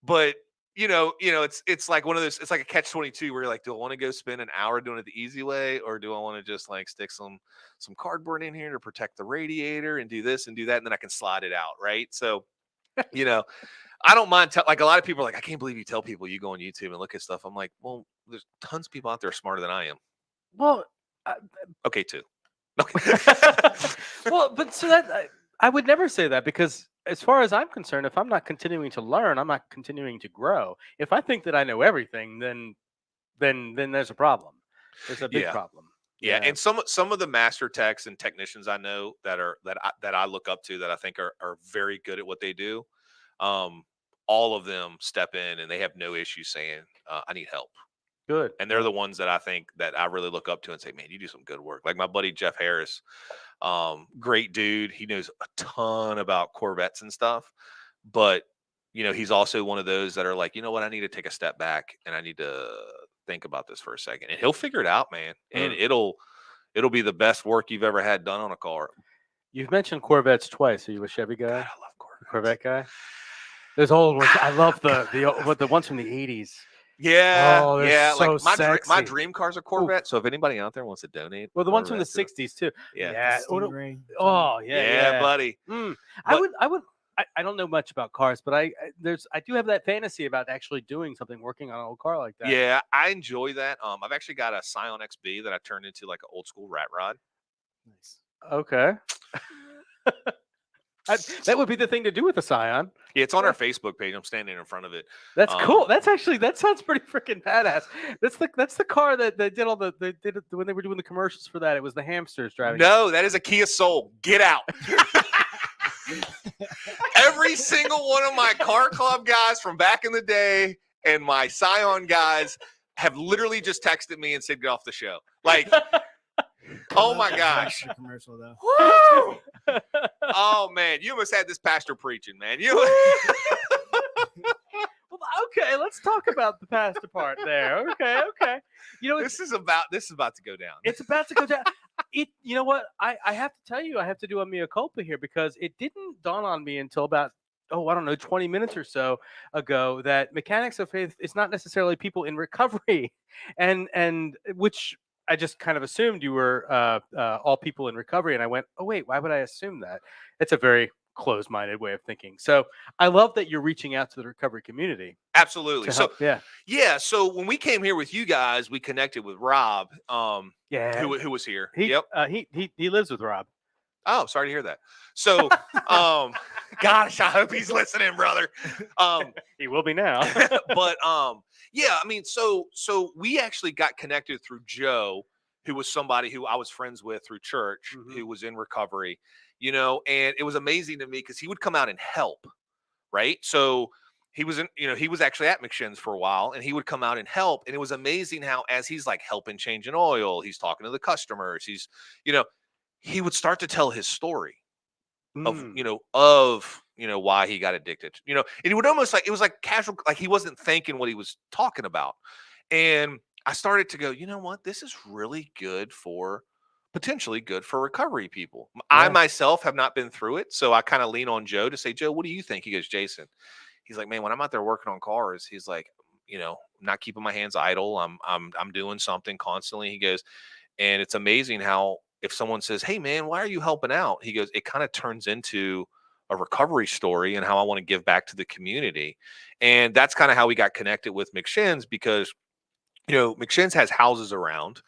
but it's like one of those, it's like a catch-22 where you're like, do I want to go spend an hour doing it the easy way, or do I want to just like stick some cardboard in here to protect the radiator and do this and do that, and then I can slide it out, right? So, I don't mind like a lot of people are like, I can't believe you tell people you go on YouTube and look at stuff. I'm like, well, there's tons of people out there smarter than I am. Well, Okay, too. Okay. well, but so that I would never say that, because as far as I'm concerned, if I'm not continuing to learn, I'm not continuing to grow. If I think that I know everything, then there's a problem. There's a big Yeah. problem. Yeah, and some of the master techs and technicians I know that I look up to, that I think are very good at what they do. All of them step in and they have no issue saying, I need help. Good. And they're the ones that I think that I really look up to and say, man, you do some good work. Like my buddy Jeff Harris, great dude. He knows a ton about Corvettes and stuff, but he's also one of those that are like, you know what, I need to take a step back and I need to think about this for a second, and he'll figure it out, man. And it'll be the best work you've ever had done on a car. You've mentioned Corvettes twice. Are you a Chevy guy? God, I love Corvettes. Corvette guy? There's old ones. I love the ones from the 80s. Yeah, Oh, they're yeah. so Like my sexy. dream car's a Corvette. So if anybody out there wants to donate, Well, the ones from the Corvette to- 60s too. Yeah. Stingray. Oh, yeah, buddy. I don't know much about cars, but I do have that fantasy about actually doing something, working on an old car like that. Yeah, I enjoy that. I've actually got a Scion XB that I turned into like an old school rat rod. Nice. Okay. That would be the thing to do with a Scion. Yeah, it's on our Facebook page. I'm standing in front of it. That's cool. That sounds pretty freaking badass. That's the car that they did when they were doing the commercials for that. It was the hamsters driving. No, that is a Kia Soul. Get out. Every single one of my car club guys from back in the day and my Scion guys have literally just texted me and said, get off the show. Like, oh my gosh. Commercial though. Woo! Oh man, you almost had this pastor preaching, man. Well, okay, let's talk about the pastor part there. Okay. This is about to go down. It's about to go down. You know what? I have to tell you, I have to do a mea culpa here, because it didn't dawn on me until about 20 minutes or so ago that Mechanics of Faith is not necessarily people in recovery, and which I just kind of assumed you were all people in recovery, and I went, oh wait, why would I assume that? It's a very closed-minded way of thinking. So I love that you're reaching out to the recovery community. Absolutely. So yeah. So when we came here with you guys, we connected with Rob. Who was here? He lives with Rob. Oh, sorry to hear that. So, gosh, I hope he's listening, brother. He will be now. But yeah, I mean, so we actually got connected through Joe, who was somebody who I was friends with through church, who was in recovery, and it was amazing to me because he would come out and help, right? So he was he was actually at McShin's for a while, and he would come out and help, and it was amazing how as he's like helping changing oil, he's talking to the customers, he's he would start to tell his story of why he got addicted, and he would almost like, it was like casual, like he wasn't thinking what he was talking about. And I started to go, you know what, this is really potentially good for recovery people. I myself have not been through it, so I kind of lean on Joe to say, Joe, what do you think? He goes, Jason, he's like, man, when I'm out there working on cars, he's like, I'm not keeping my hands idle. I'm doing something constantly. He goes, and it's amazing how if someone says, hey man, why are you helping out? He goes, it kind of turns into a recovery story and how I want to give back to the community. And that's kind of how we got connected with McShin's, because, McShin's has houses around,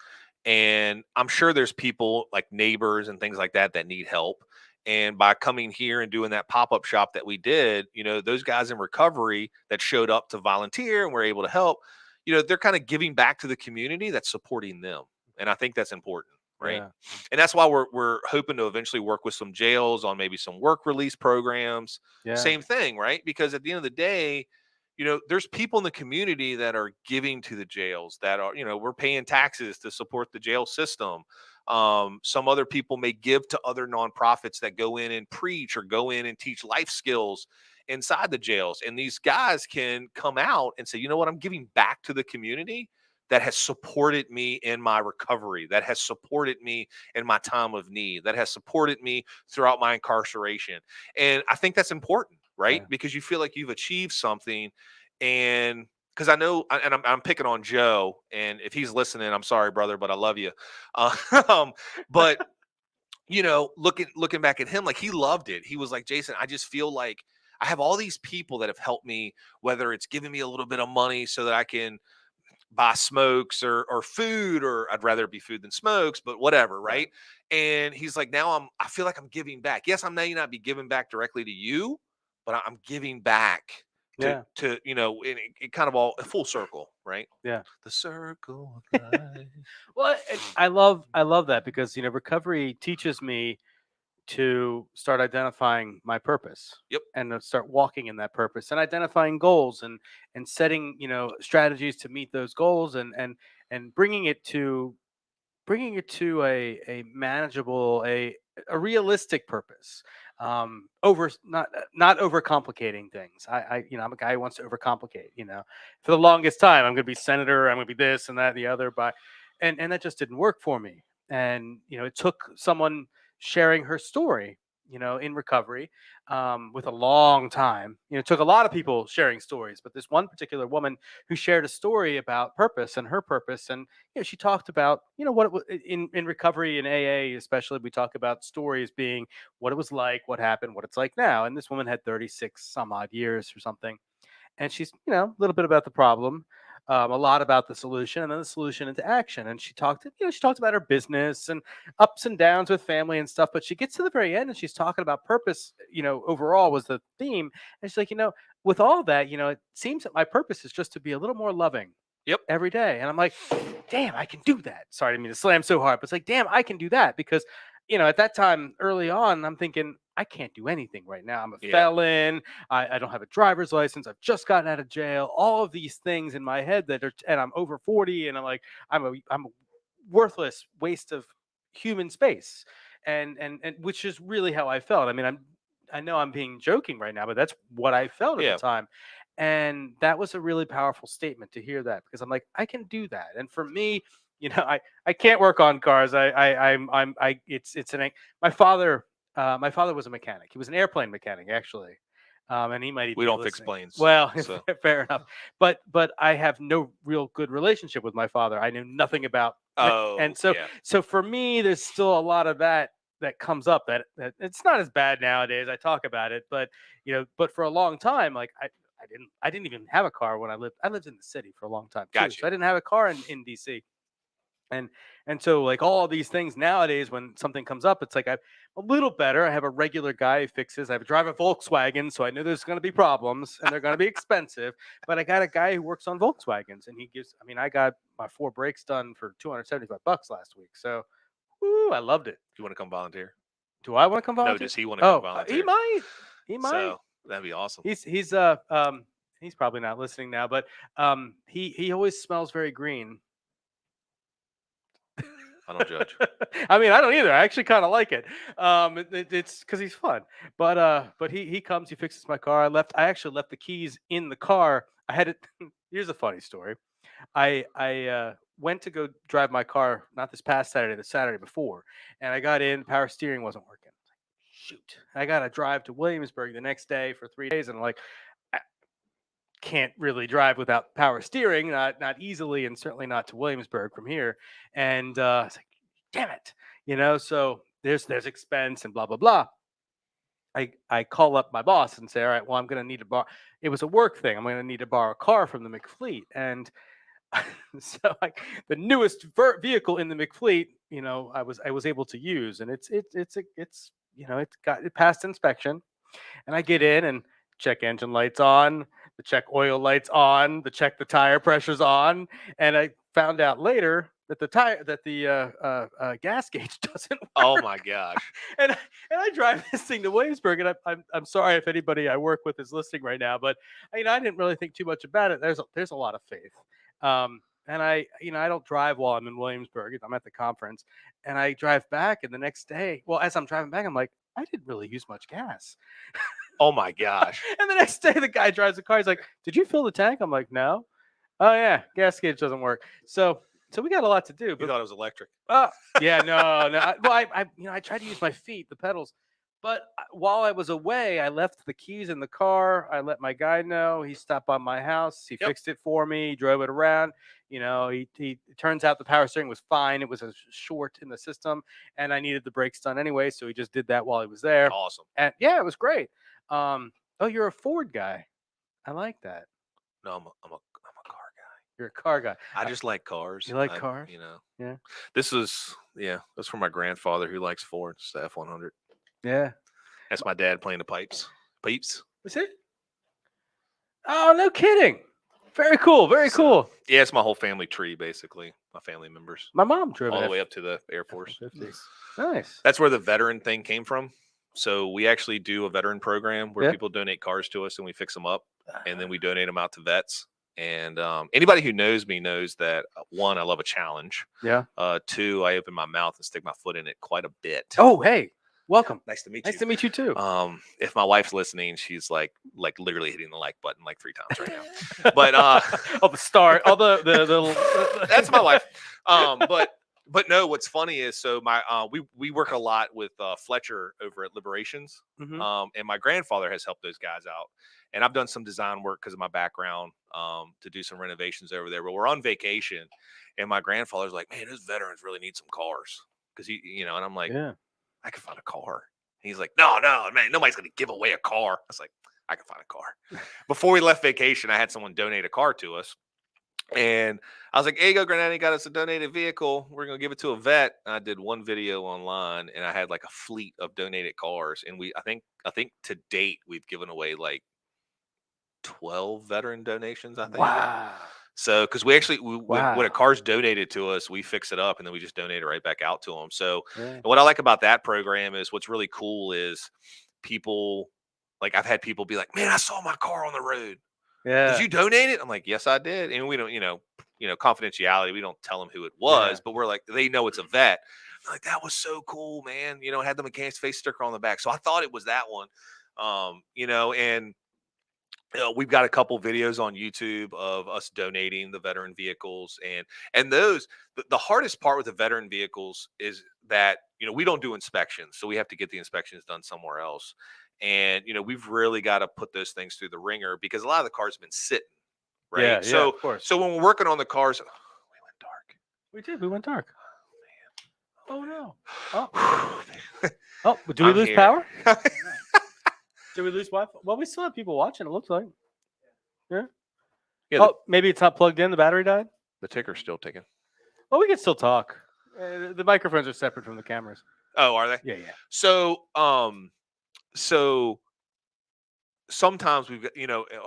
and I'm sure there's people like neighbors and things like that need help. And by coming here and doing that pop-up shop that we did, those guys in recovery that showed up to volunteer and were able to help, they're kind of giving back to the community that's supporting them. And I think that's important. right? Yeah. And that's why we're hoping to eventually work with some jails on maybe some work release programs. Yeah. Same thing, right? Because at the end of the day, there's people in the community that are giving to the jails, that are, we're paying taxes to support the jail system. Some other people may give to other nonprofits that go in and preach or go in and teach life skills inside the jails. And these guys can come out and say, you know what, I'm giving back to the community that has supported me in my recovery, that has supported me in my time of need, that has supported me throughout my incarceration. And I think that's important, right? Yeah. Because you feel like you've achieved something. And because I know, and I'm picking on Joe, and if he's listening, I'm sorry, brother, but I love you. But looking back at him, like, he loved it. He was like, Jason, I just feel like I have all these people that have helped me, whether it's giving me a little bit of money so that I can buy smokes or food, or I'd rather it be food than smokes, but whatever, right? And he's like, now I feel like I'm giving back. Yes, I may not be giving back directly to you, but I'm giving back Yeah. to it kind of all full circle, right? Yeah. The circle of life. Well, I love that, because recovery teaches me to start identifying my purpose. Yep. And to start walking in that purpose, and identifying goals, and setting strategies to meet those goals, and bringing it to a manageable, a realistic purpose, over not overcomplicating things. I'm a guy who wants to overcomplicate. For the longest time, I'm going to be senator, I'm going to be this and that and the other, and that just didn't work for me. And it took someone sharing her story, in recovery, with a long time. It took a lot of people sharing stories, but this one particular woman who shared a story about purpose and her purpose. And she talked about what it was in recovery, in AA especially. We talk about stories being what it was like, what happened, what it's like now. And this woman had 36 some odd years or something, and she's a little bit about the problem, a lot about the solution, and then the solution into action. And she talked about her business and ups and downs with family and stuff. But she gets to the very end, and she's talking about purpose. Overall was the theme. And she's like, with all that, it seems that my purpose is just to be a little more loving. Yep. Every day. And I'm like, damn, I can do that. Sorry, I didn't mean to slam so hard, but it's like, damn, I can do that. Because at that time early on, I'm thinking, I can't do anything right now. I'm a felon. I don't have a driver's license. I've just gotten out of jail. All of these things in my head and I'm over 40, and I'm like, I'm a worthless waste of human space. And which is really how I felt. I mean, I know I'm being joking right now, but that's what I felt at the time. And that was a really powerful statement to hear that, because I'm like, I can do that. And for me, I can't work on cars. My father was a mechanic. He was an airplane mechanic, actually. And he might even We be don't fix listening. planes. Well, So. fair enough. But I have no real good relationship with my father. I knew nothing about. And so for me, there's still a lot of that comes up, that it's not as bad nowadays. I talk about it, but but for a long time, like I didn't even have a car when I lived in the city for a long time too. Gotcha. So I didn't have a car in DC. And so, like, all these things nowadays, when something comes up, it's like I'm a little better. I have a regular guy who fixes. I drive a Volkswagen, so I know there's going to be problems and they're going to be expensive. But I got a guy who works on Volkswagens, and I got my 4 brakes done for $275 last week. So, I loved it. Do you want to come volunteer? Do I want to come volunteer? No, does he want to come volunteer? He might. He might. So that'd be awesome. He's probably not listening now, but he always smells very green. I don't judge. I mean, I don't either. I actually kind of like it. It's because he's fun. But he comes, he fixes my car. I actually left the keys in the car. I had it. Here's a funny story. I went to go drive my car, not this past Saturday, the Saturday before, and I got in. Power steering wasn't working. Shoot, I got to drive to Williamsburg the next day for 3 days, and I'm like, I can't really drive without power steering, not easily, and certainly not to Williamsburg from here. And I was like, damn it, so there's expense and blah blah blah. I call up my boss and say, all right, well, I'm going to need to borrow. It was a work thing. I'm going to need to borrow a car from the McFleet, and so the newest vehicle in the McFleet, I was able to use, and it passed inspection. And I get in and check engine lights on, the check oil lights on, the check the tire pressure's on. And I found out later the gas gauge doesn't work. Oh my gosh. and I drive this thing to Williamsburg, and I'm sorry if anybody I work with is listening right now, but I didn't really think too much about it. There's a lot of faith, and I don't drive while I'm in Williamsburg. I'm at the conference, and I drive back, and the next day, well, as I'm driving back, I'm like, I didn't really use much gas. Oh my gosh. And the next day, the guy drives the car. He's like, "Did you fill the tank?" I'm like, "No." Oh yeah, gas gauge doesn't work. So we got a lot to do. You But thought it was electric. yeah, no. I tried to use my feet, the pedals, but while I was away, I left the keys in the car. I let my guy know. He stopped by my house. He fixed it for me. He drove it around. He it turns out the power steering was fine. It was a short in the system, and I needed the brakes done anyway, so he just did that while he was there. Awesome. And yeah, it was great. Oh, you're a Ford guy. I like that. No, I'm a car guy. You're a car guy. I just like cars. You like cars? Yeah. That's from my grandfather who likes Ford. It's the F-100. Yeah. That's my dad playing the pipes. Pipes. Is it? Oh, no kidding. Very cool. Very cool. Yeah, it's my whole family tree, basically. My family members. My mom drove all it the way up to the Air Force. Nice. That's where the veteran thing came from. So we actually do a veteran program where people donate cars to us and we fix them up, and then we donate them out to vets. And anybody who knows me knows that, one, I love a challenge. Yeah. Two, I open my mouth and stick my foot in it quite a bit. Oh, hey, welcome. Nice to meet you. Nice to meet you too. If my wife's listening, she's like literally hitting the like button like 3 times right now. But the start, all the that's my wife. But no, what's funny is, so we work a lot with Fletcher over at Liberations, and my grandfather has helped those guys out, and I've done some design work because of my background to do some renovations over there. But we're on vacation, and my grandfather's like, "Man, those veterans really need some cars," because and I'm like, "Yeah, I can find a car." And he's like, "No, man, nobody's gonna give away a car." I was like, "I can find a car." Before we left vacation, I had someone donate a car to us. And I was like, "Hey, go, Granddaddy got us a donated vehicle. We're going to give it to a vet." And I did one video online, and I had like a fleet of donated cars. And I think to date, we've given away like 12 veteran donations, I think. Wow. So, because we actually, when a car's donated to us, we fix it up and then we just donate it right back out to them. So, and what I like about that program is what's really cool is people, like I've had people be like, "Man, I saw my car on the road. Yeah. Did you donate it?" I'm like, "Yes, I did." And we don't, confidentiality. We don't tell them who it was, but we're like, they know it's a vet. They're like, "That was so cool, man." It had the mechanic's face sticker on the back. So I thought it was that one. And we've got a couple videos on YouTube of us donating the veteran vehicles, and those, the hardest part with the veteran vehicles is that, we don't do inspections. So we have to get the inspections done somewhere else. And, we've really got to put those things through the ringer because a lot of the cars have been sitting, right? Yeah, so, of course. So when we're working on the cars, we went dark. We did. We went dark. Oh, man. Oh, no. Oh, do we lose power? Did we lose Wi-Fi? Well, we still have people watching, it looks like. Yeah. Oh, maybe it's not plugged in. The battery died? The ticker's still ticking. Well, we can still talk. The microphones are separate from the cameras. Oh, are they? Yeah. So sometimes we've got,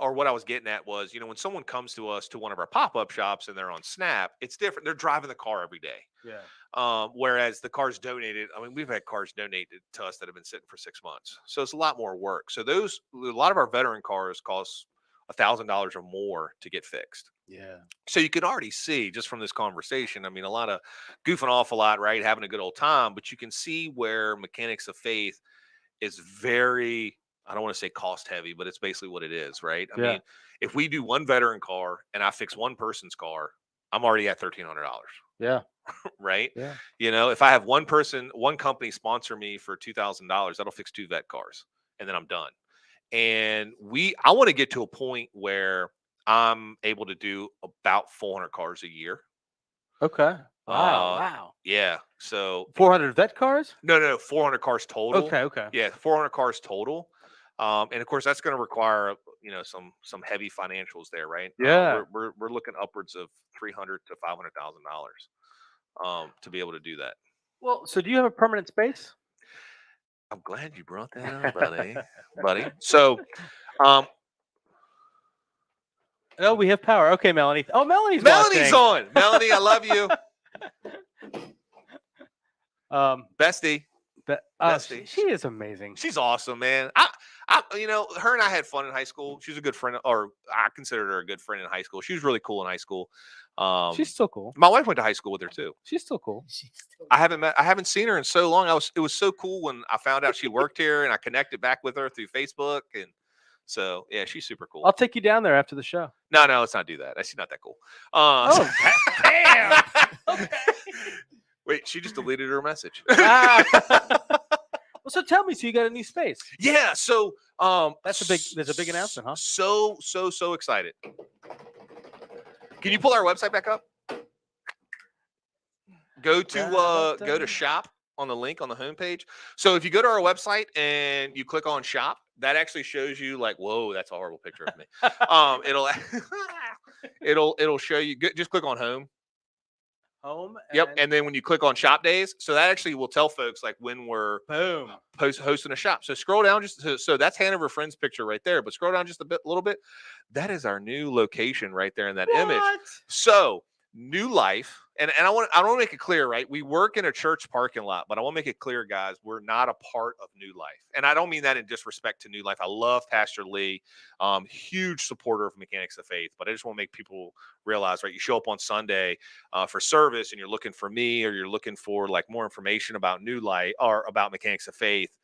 or what I was getting at was, when someone comes to us to one of our pop-up shops and they're on Snap, it's different. They're driving the car every day. Yeah. Whereas the cars donated, we've had cars donated to us that have been sitting for 6 months. So it's a lot more work. So a lot of our veteran cars cost $1,000 or more to get fixed. Yeah. So you can already see just from this conversation, a lot of goofing off a lot, right? Having a good old time, but you can see where Mechanics of Faith is very, I don't want to say cost heavy, but it's basically what it is, right? I mean, if we do one veteran car and I fix one person's car, I'm already at $1,300. Yeah. Right. Yeah. If I have one company sponsor me for $2,000, that'll fix 2 vet cars and then I'm done. And I want to get to a point where I'm able to do about 400 cars a year. Okay. Wow. Yeah. So 400 vet cars? No, 400 cars total. Okay. Yeah, 400 cars total. And of course, that's going to require some heavy financials there, right? Yeah. We're looking upwards of $300,000 to $500,000 to be able to do that. Well, so do you have a permanent space? I'm glad you brought that up, buddy. So, oh, we have power. Okay, Melanie. Oh, Melonie's on. Melanie, I love you. Bestie. Bestie. She is amazing. She's awesome, man. Her and I had fun in high school. She's a good friend, or I considered her a good friend in high school. She was really cool in high school. She's still cool. My wife went to high school with her too. She's still cool. I haven't seen her in so long. It was so cool when I found out she worked here, and I connected back with her through Facebook, and so yeah, she's super cool. I'll take you down there after the show. No, let's not do that. She's not that cool. Damn. Okay. Wait, she just deleted her message. Well, so tell me, so you got a new space? Yeah. So there's a big announcement, huh? So excited. Can you pull our website back up? Go to shop on the link on the homepage. So if you go to our website and you click on shop, that actually shows you like, whoa, that's a horrible picture of me. It'll show you. Just click on home. Home. Yep. And then when you click on shop days, so that actually will tell folks like when we're hosting a shop. So scroll down so that's Hanover Friends picture right there. But scroll down just a little bit. That is our new location right there in that image. So New Life, and I want to make it clear, right? We work in a church parking lot, but I want to make it clear, guys, we're not a part of New Life, and I don't mean that in disrespect to New Life. I love Pastor Lee, huge supporter of Mechanics of Faith, but I just want to make people realize, right? You show up on Sunday for service, and you're looking for me, or you're looking for like more information about New Life or about Mechanics of Faith,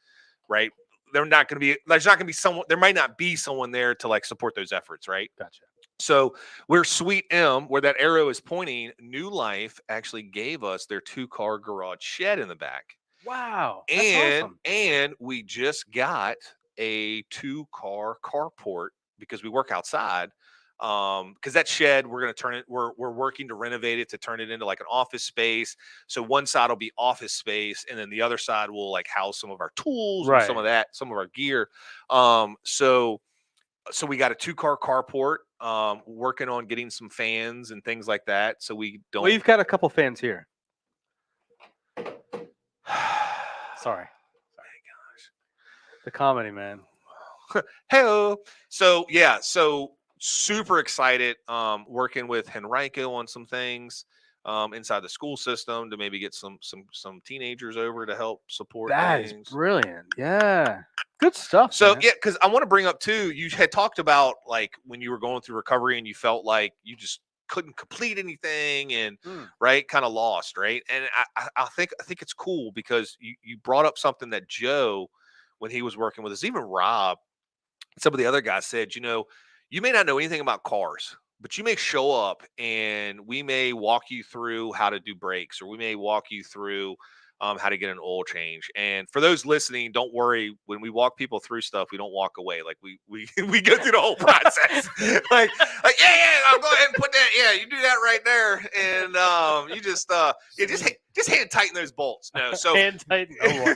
right? There's not going to be someone. There might not be someone there to like support those efforts, right? Gotcha. So we're Suite M, where that arrow is pointing. New Life actually gave us their 2-car garage shed in the back. Wow. That's awesome. And we just got a 2-car carport because we work outside. Because that shed, we're going to turn it, we're working to renovate it to turn it into like an office space. So one side will be office space, and then the other side will like house some of our tools, and some of our gear. So we got a 2-car carport, working on getting some fans and things like that. So we don't. Well, you've got a couple fans here. Sorry. Gosh. The comedy, man. Hello. So yeah. So super excited. Working with Henrico on some things inside the school system to maybe get some teenagers over to help support. That things. Is brilliant. Yeah. Good stuff. So man. yeah, because I want to bring up too, you had talked about like when you were going through recovery and you felt like you just couldn't complete anything and right, kind of lost, right? And I think it's cool because you brought up something that Joe, when he was working with us, even Rob, some of the other guys said, you may not know anything about cars, but you may show up and we may walk you through how to do brakes, or we may walk you through how to get an oil change. And for those listening, don't worry. When we walk people through stuff, we don't walk away. Like we go through the whole process. like yeah, I'll go ahead and put that. Yeah, you do that right there, and you just hand tighten those bolts. No, so hand tighten. Oh,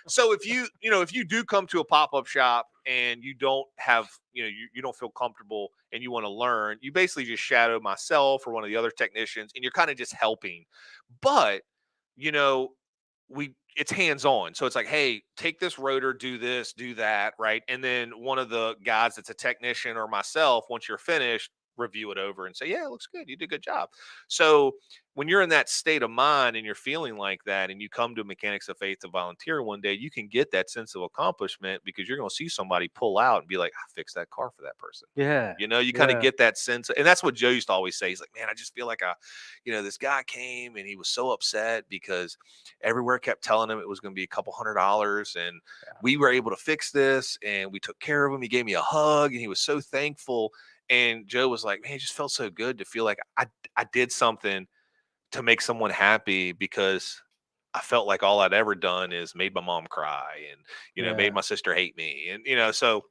so if you do come to a pop-up shop and you don't have you don't feel comfortable and you want to learn, you basically just shadow myself or one of the other technicians, and you're kind of just helping. But it's hands-on. So it's like, hey, take this rotor, do this, do that, right? And then one of the guys that's a technician or myself, once you're finished, review it over and say, yeah, it looks good. You did a good job. So when you're in that state of mind and you're feeling like that, and you come to Mechanics of Faith to volunteer one day, you can get that sense of accomplishment because you're going to see somebody pull out and be like, I fixed that car for that person. Yeah. You kind of get that sense. And that's what Joe used to always say. He's like, man, I just feel like this guy came and he was so upset because everywhere kept telling him it was going to be a couple $100, and we were able to fix this and we took care of him. He gave me a hug and he was so thankful. And Joe was like, man, it just felt so good to feel like I did something to make someone happy, because I felt like all I'd ever done is made my mom cry and, made my sister hate me. And, so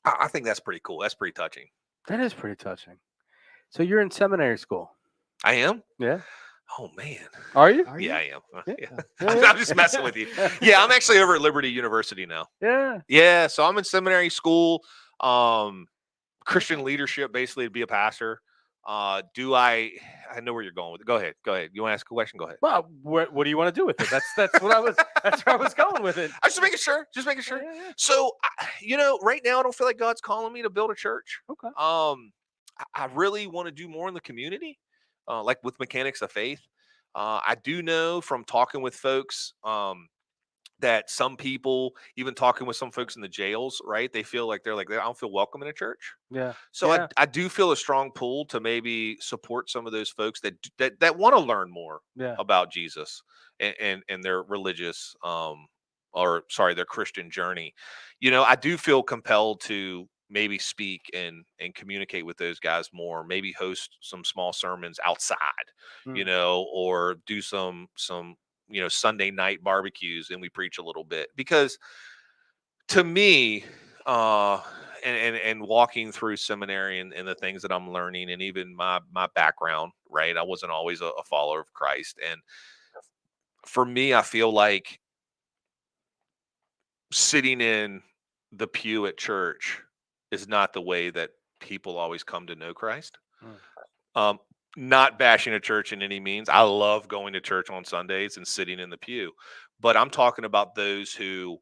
I think that's pretty cool. That's pretty touching. That is pretty touching. So you're in seminary school. I am? Yeah. Oh, man. Are you? Yeah, I am. Yeah. I'm just messing with you. Yeah, I'm actually over at Liberty University now. Yeah. Yeah. So I'm in seminary school. Christian leadership, basically, to be a pastor. I know where you're going with it. Go ahead. You want to ask a question? Go ahead. Well, what do you want to do with it? That's where I was going with it. I was just making sure. Yeah. So, right now I don't feel like God's calling me to build a church. Okay. I really want to do more in the community, like with Mechanics of Faith. I do know from talking with folks that some people, even talking with some folks in the jails, right? They feel like I don't feel welcome in a church. Yeah. So Yeah. I do feel a strong pull to maybe support some of those folks that want to learn more Yeah. about Jesus and their religious or sorry, their Christian journey. I do feel compelled to maybe speak and communicate with those guys more, maybe host some small sermons outside, Mm. or do some Sunday night barbecues and we preach a little bit, because to me, uh and walking through seminary and the things that I'm learning, and even my background, right? I wasn't always a follower of Christ, and for me, I feel like sitting in the pew at church is not the way that people always come to know Christ. Mm. Um, Not bashing a church in any means. I love going to church on Sundays and sitting in the pew, but I'm talking about those who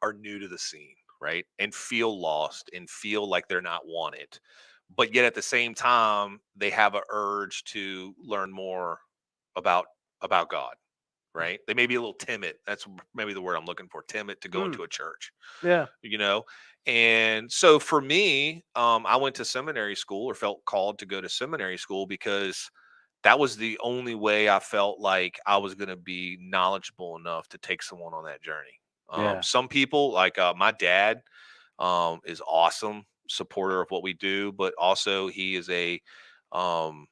are new to the scene, right? And feel lost and feel like they're not wanted. But yet at the same time, they have a urge to learn more about God, right? They may be a little timid. That's maybe the word I'm looking for, timid to go Mm. into a church, Yeah. you know? And so for me, I went to seminary school, or felt called to go to seminary school, because that was the only way I felt like I was going to be knowledgeable enough to take someone on that journey. Yeah. Some people, like my dad, is awesome supporter of what we do, but also he is a um,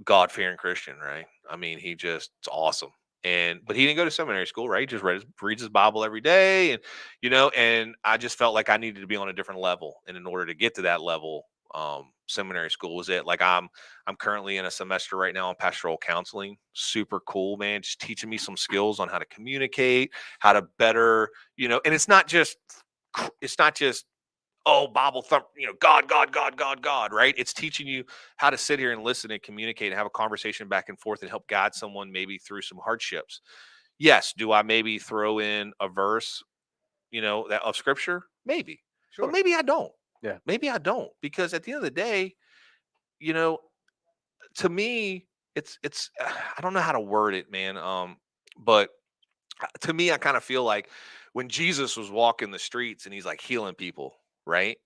God fearing Christian, right? I mean, it's awesome. But he didn't go to seminary school, right? He just reads his Bible every day, and I just felt like I needed to be on a different level, and in order to get to that level, seminary school was it. Like I'm currently in a semester right now on pastoral counseling. Super cool, man. Just teaching me some skills on how to communicate, how to better, and it's not just oh, Bible thump, God, God, God, God, God, right? It's teaching you how to sit here and listen and communicate and have a conversation back and forth and help guide someone maybe through some hardships. Yes, do I maybe throw in a verse, that of scripture? Maybe. But Sure. maybe I don't. Yeah. Maybe I don't, because at the end of the day, you know, to me, it's I don't know how to word it, man. But to me, I kind of feel like when Jesus was walking the streets and he's like healing people, right?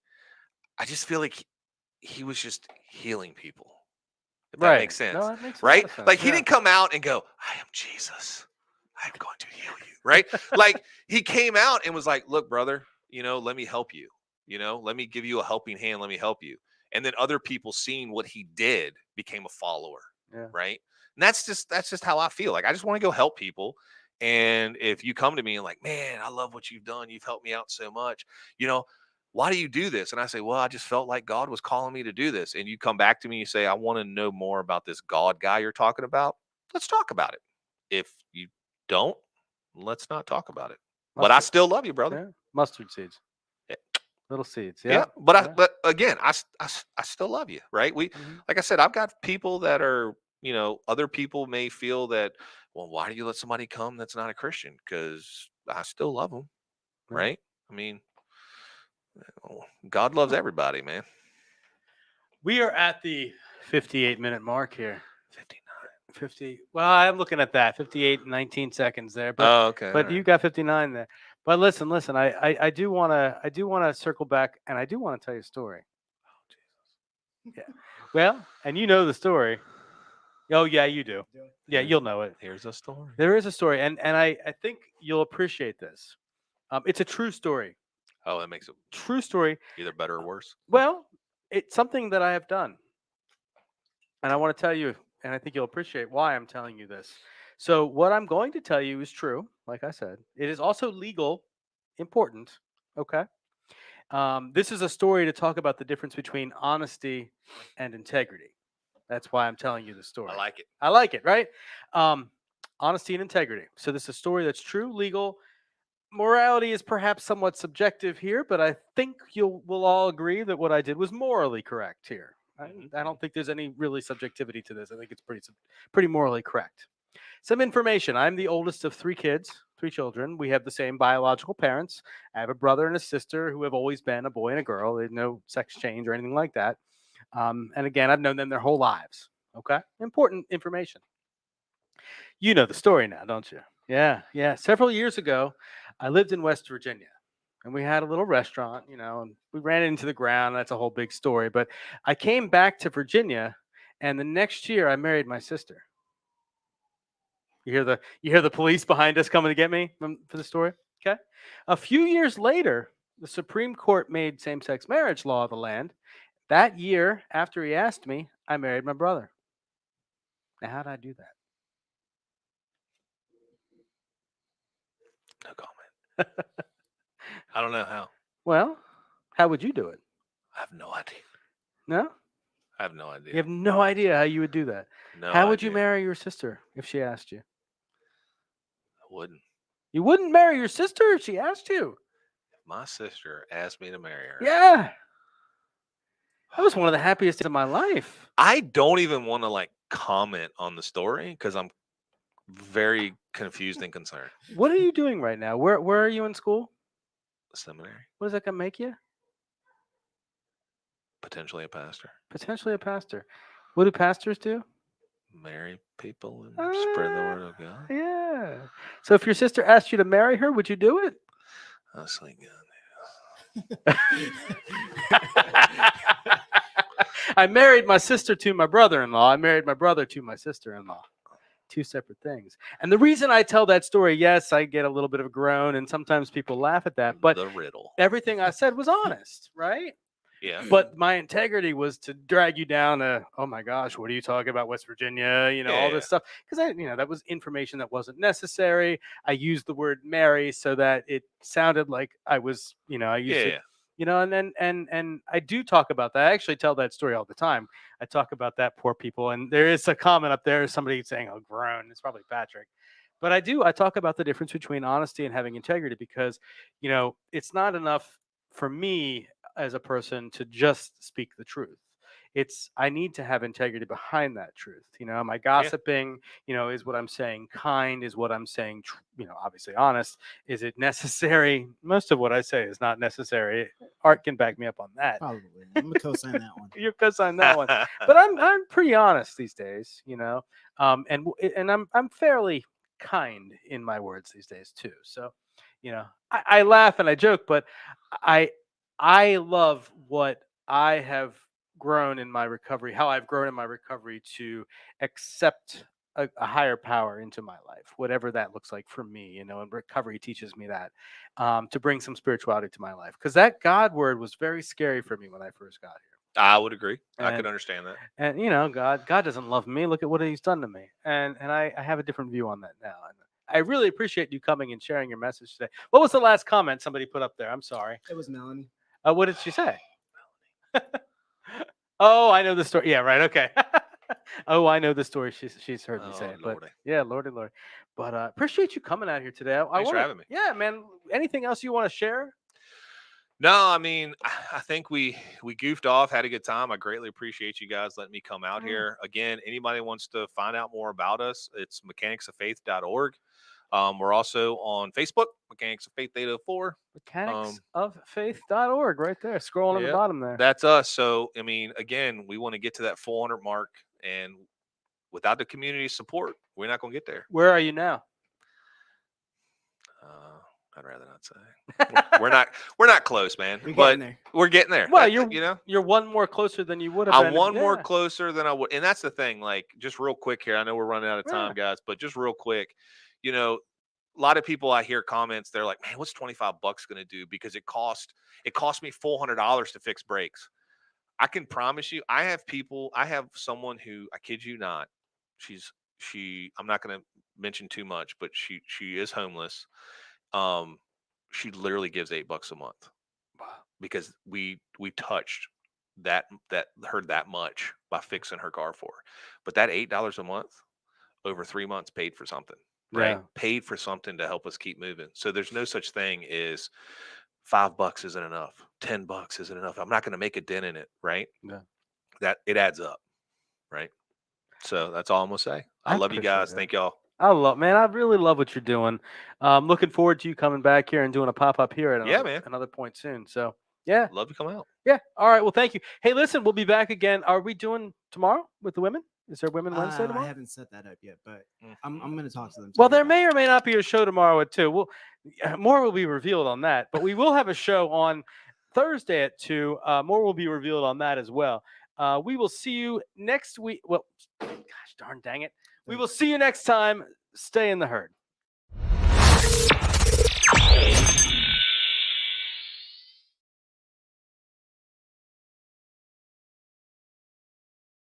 I just feel like he was just healing people, if that Right. makes No, sense, that makes a lot right? of sense. Like he Yeah. didn't come out and go, I am Jesus, I'm going to heal you, right? Like he came out and was like, look, brother, let me help you, let me give you a helping hand, let me help you. And then other people seeing what he did became a follower, Yeah. right? And that's just how I feel. Like I just want to go help people. And if you come to me and like, man, I love what you've done, you've helped me out so much, why do you do this? And I say, well, I just felt like God was calling me to do this. And you come back to me and you say, I want to know more about this God guy you're talking about. Let's talk about it. If you don't, let's not talk about it. But I Mustard. still love you, brother. Yeah. Mustard seeds. Yeah. Little seeds. Yeah. Yeah. But Yeah. but again, I still love you, right? Mhm. Like I said, I've got people that are, other people may feel that, well, why do you let somebody come that's not a Christian? Because I still love them, Yeah. right? I mean, God loves everybody, man. We are at the 58-minute mark here. 59. 50. Well, I'm looking at that 58, 19 seconds there, but Oh, okay. but all you right. got 59 there. But listen. I do want to circle back, and I do want to tell you a story. Yeah. Well, and you know the story. Oh yeah, you do. Yeah, you'll know it. Here's a story. There is a story, and I think you'll appreciate this. It's a true story. Oh, that makes it True story. either better or worse. Well, it's something that I have done, and I want to tell you, and I think you'll appreciate why I'm telling you this. So, what I'm going to tell you is true. Like I said, it is also legal, important. Okay. This is a story to talk about the difference between honesty and integrity. That's why I'm telling you the story. I like it. I like it, right? Um, Honesty and integrity. So this is a story that's true, legal. Morality is perhaps somewhat subjective here, but I think we'll all agree that what I did was morally correct here. I don't think there's any really subjectivity to this. I think it's pretty morally correct. Some information. I'm the oldest of three children. We have the same biological parents. I have a brother and a sister who have always been a boy and a girl. There's no sex change or anything like that. And again, I've known them their whole lives. Okay. Important information. You know the story now, don't you? Yeah, yeah. Several years ago, I lived in West Virginia, and we had a little restaurant, and we ran it into the ground. That's a whole big story. But I came back to Virginia, and the next year I married my sister. You hear the police behind us coming to get me for the story. Okay. A few years later, the Supreme Court made same-sex marriage law of the land. That year, after he asked me, I married my brother. Now, how did I do that? No comment. I don't know how. Well, how would you do it? I have no idea. No? I have no idea. You have no idea how you would do that. No How would you idea. marry your sister if she asked you? I wouldn't. You wouldn't marry your sister if she asked you. If my sister asked me to marry her. Yeah. That was one of the happiest days of my life. I don't even want to comment on the story because I'm very confused and concerned. What are you doing right now? Where are you in school? Seminary. What is that gonna make you? Potentially a pastor. Potentially a pastor. What do pastors do? Marry people and spread the word of God. Yeah. So if your sister asked you to marry her, would you do it? I was like, I married my sister to my brother-in-law. I married my brother to my sister-in-law. Two separate things. And the reason I tell that story, yes, I get a little bit of a groan, and sometimes people laugh at that, but the riddle. everything I said was honest, right? Yeah. But my integrity was to drag you down to, oh my gosh, what are you talking about, West Virginia? All this stuff. Because that was information that wasn't necessary. I used the word marry so that it sounded like I was, I used it. And I do talk about that. I actually tell that story all the time. I talk about that poor people. And there is a comment up there, somebody saying, oh, groan. It's probably Patrick. But I talk about the difference between honesty and having integrity because, it's not enough for me as a person to just speak the truth. I need to have integrity behind that truth. Am I gossiping? Is what I'm saying kind? Is what I'm saying, obviously honest? Is it necessary? Most of what I say is not necessary. Art can back me up on that. Probably. I'm gonna co-sign that one. You co-sign that one. But I'm pretty honest these days, and I'm fairly kind in my words these days too. So, I laugh and I joke, but I love what I have grown in my recovery, how I've grown in my recovery to accept a higher power into my life, whatever that looks like for me, and recovery teaches me that, to bring some spirituality to my life. Because that God word was very scary for me when I first got here. I would agree. I could understand that. And God doesn't love me. Look at what he's done to me. And I have a different view on that now. And I really appreciate you coming and sharing your message today. What was the last comment somebody put up there? I'm sorry. It was Melanie. What did she say? Oh, I know the story. Yeah, right. Okay. Oh, I know the story. She's heard me say it. But yeah, Lordy. But appreciate you coming out here today. Thanks for having me. Yeah, man. Anything else you want to share? No, I mean, I think we goofed off, had a good time. I greatly appreciate you guys letting me come out here. Again, anybody wants to find out more about us, it's mechanicsoffaith.org. We're also on Facebook, Mechanics of Faith 804. Mechanicsoffaith.org right there, scrolling on the bottom there. That's us. So, I mean, again, we want to get to that 400 mark, and without the community support, we're not going to get there. Where are you now? I'd rather not say. We're not close, man. We're getting there. Well, you're one more closer than you would have. I'm one more closer than I would, and that's the thing. Just real quick here. I know we're running out of time, guys, but just real quick. A lot of people I hear comments, they're like, man, what's $25 going to do? Because it cost me $400 to fix brakes. I can promise you, I have someone who, I kid you not, I'm not going to mention too much, but she is homeless. She literally gives $8 a month. Wow. Because we touched that her that much by fixing her car for her. But that $8 a month over 3 months paid for something. Right. Yeah. Paid for something to help us keep moving. So there's no such thing as $5 isn't enough. $10 isn't enough. I'm not going to make a dent in it. Right. Yeah. That it adds up. Right. So that's all I'm going to say. I love you guys. Thank y'all. Man, I really love what you're doing. Looking forward to you coming back here and doing a pop-up here at another point soon. So yeah. Love to come out. Yeah. All right. Well, thank you. Hey, listen, we'll be back again. Are we doing tomorrow with the women? Is there Women Wednesday I tomorrow? haven't set that up yet, but I'm going to talk to them. Well, today there about may or may not be a show tomorrow at 2. Well, more will be revealed on that, but we will have a show on Thursday at 2. More will be revealed on that as well. We will see you next week. Well, gosh darn dang it. We will see you next time. Stay in the herd.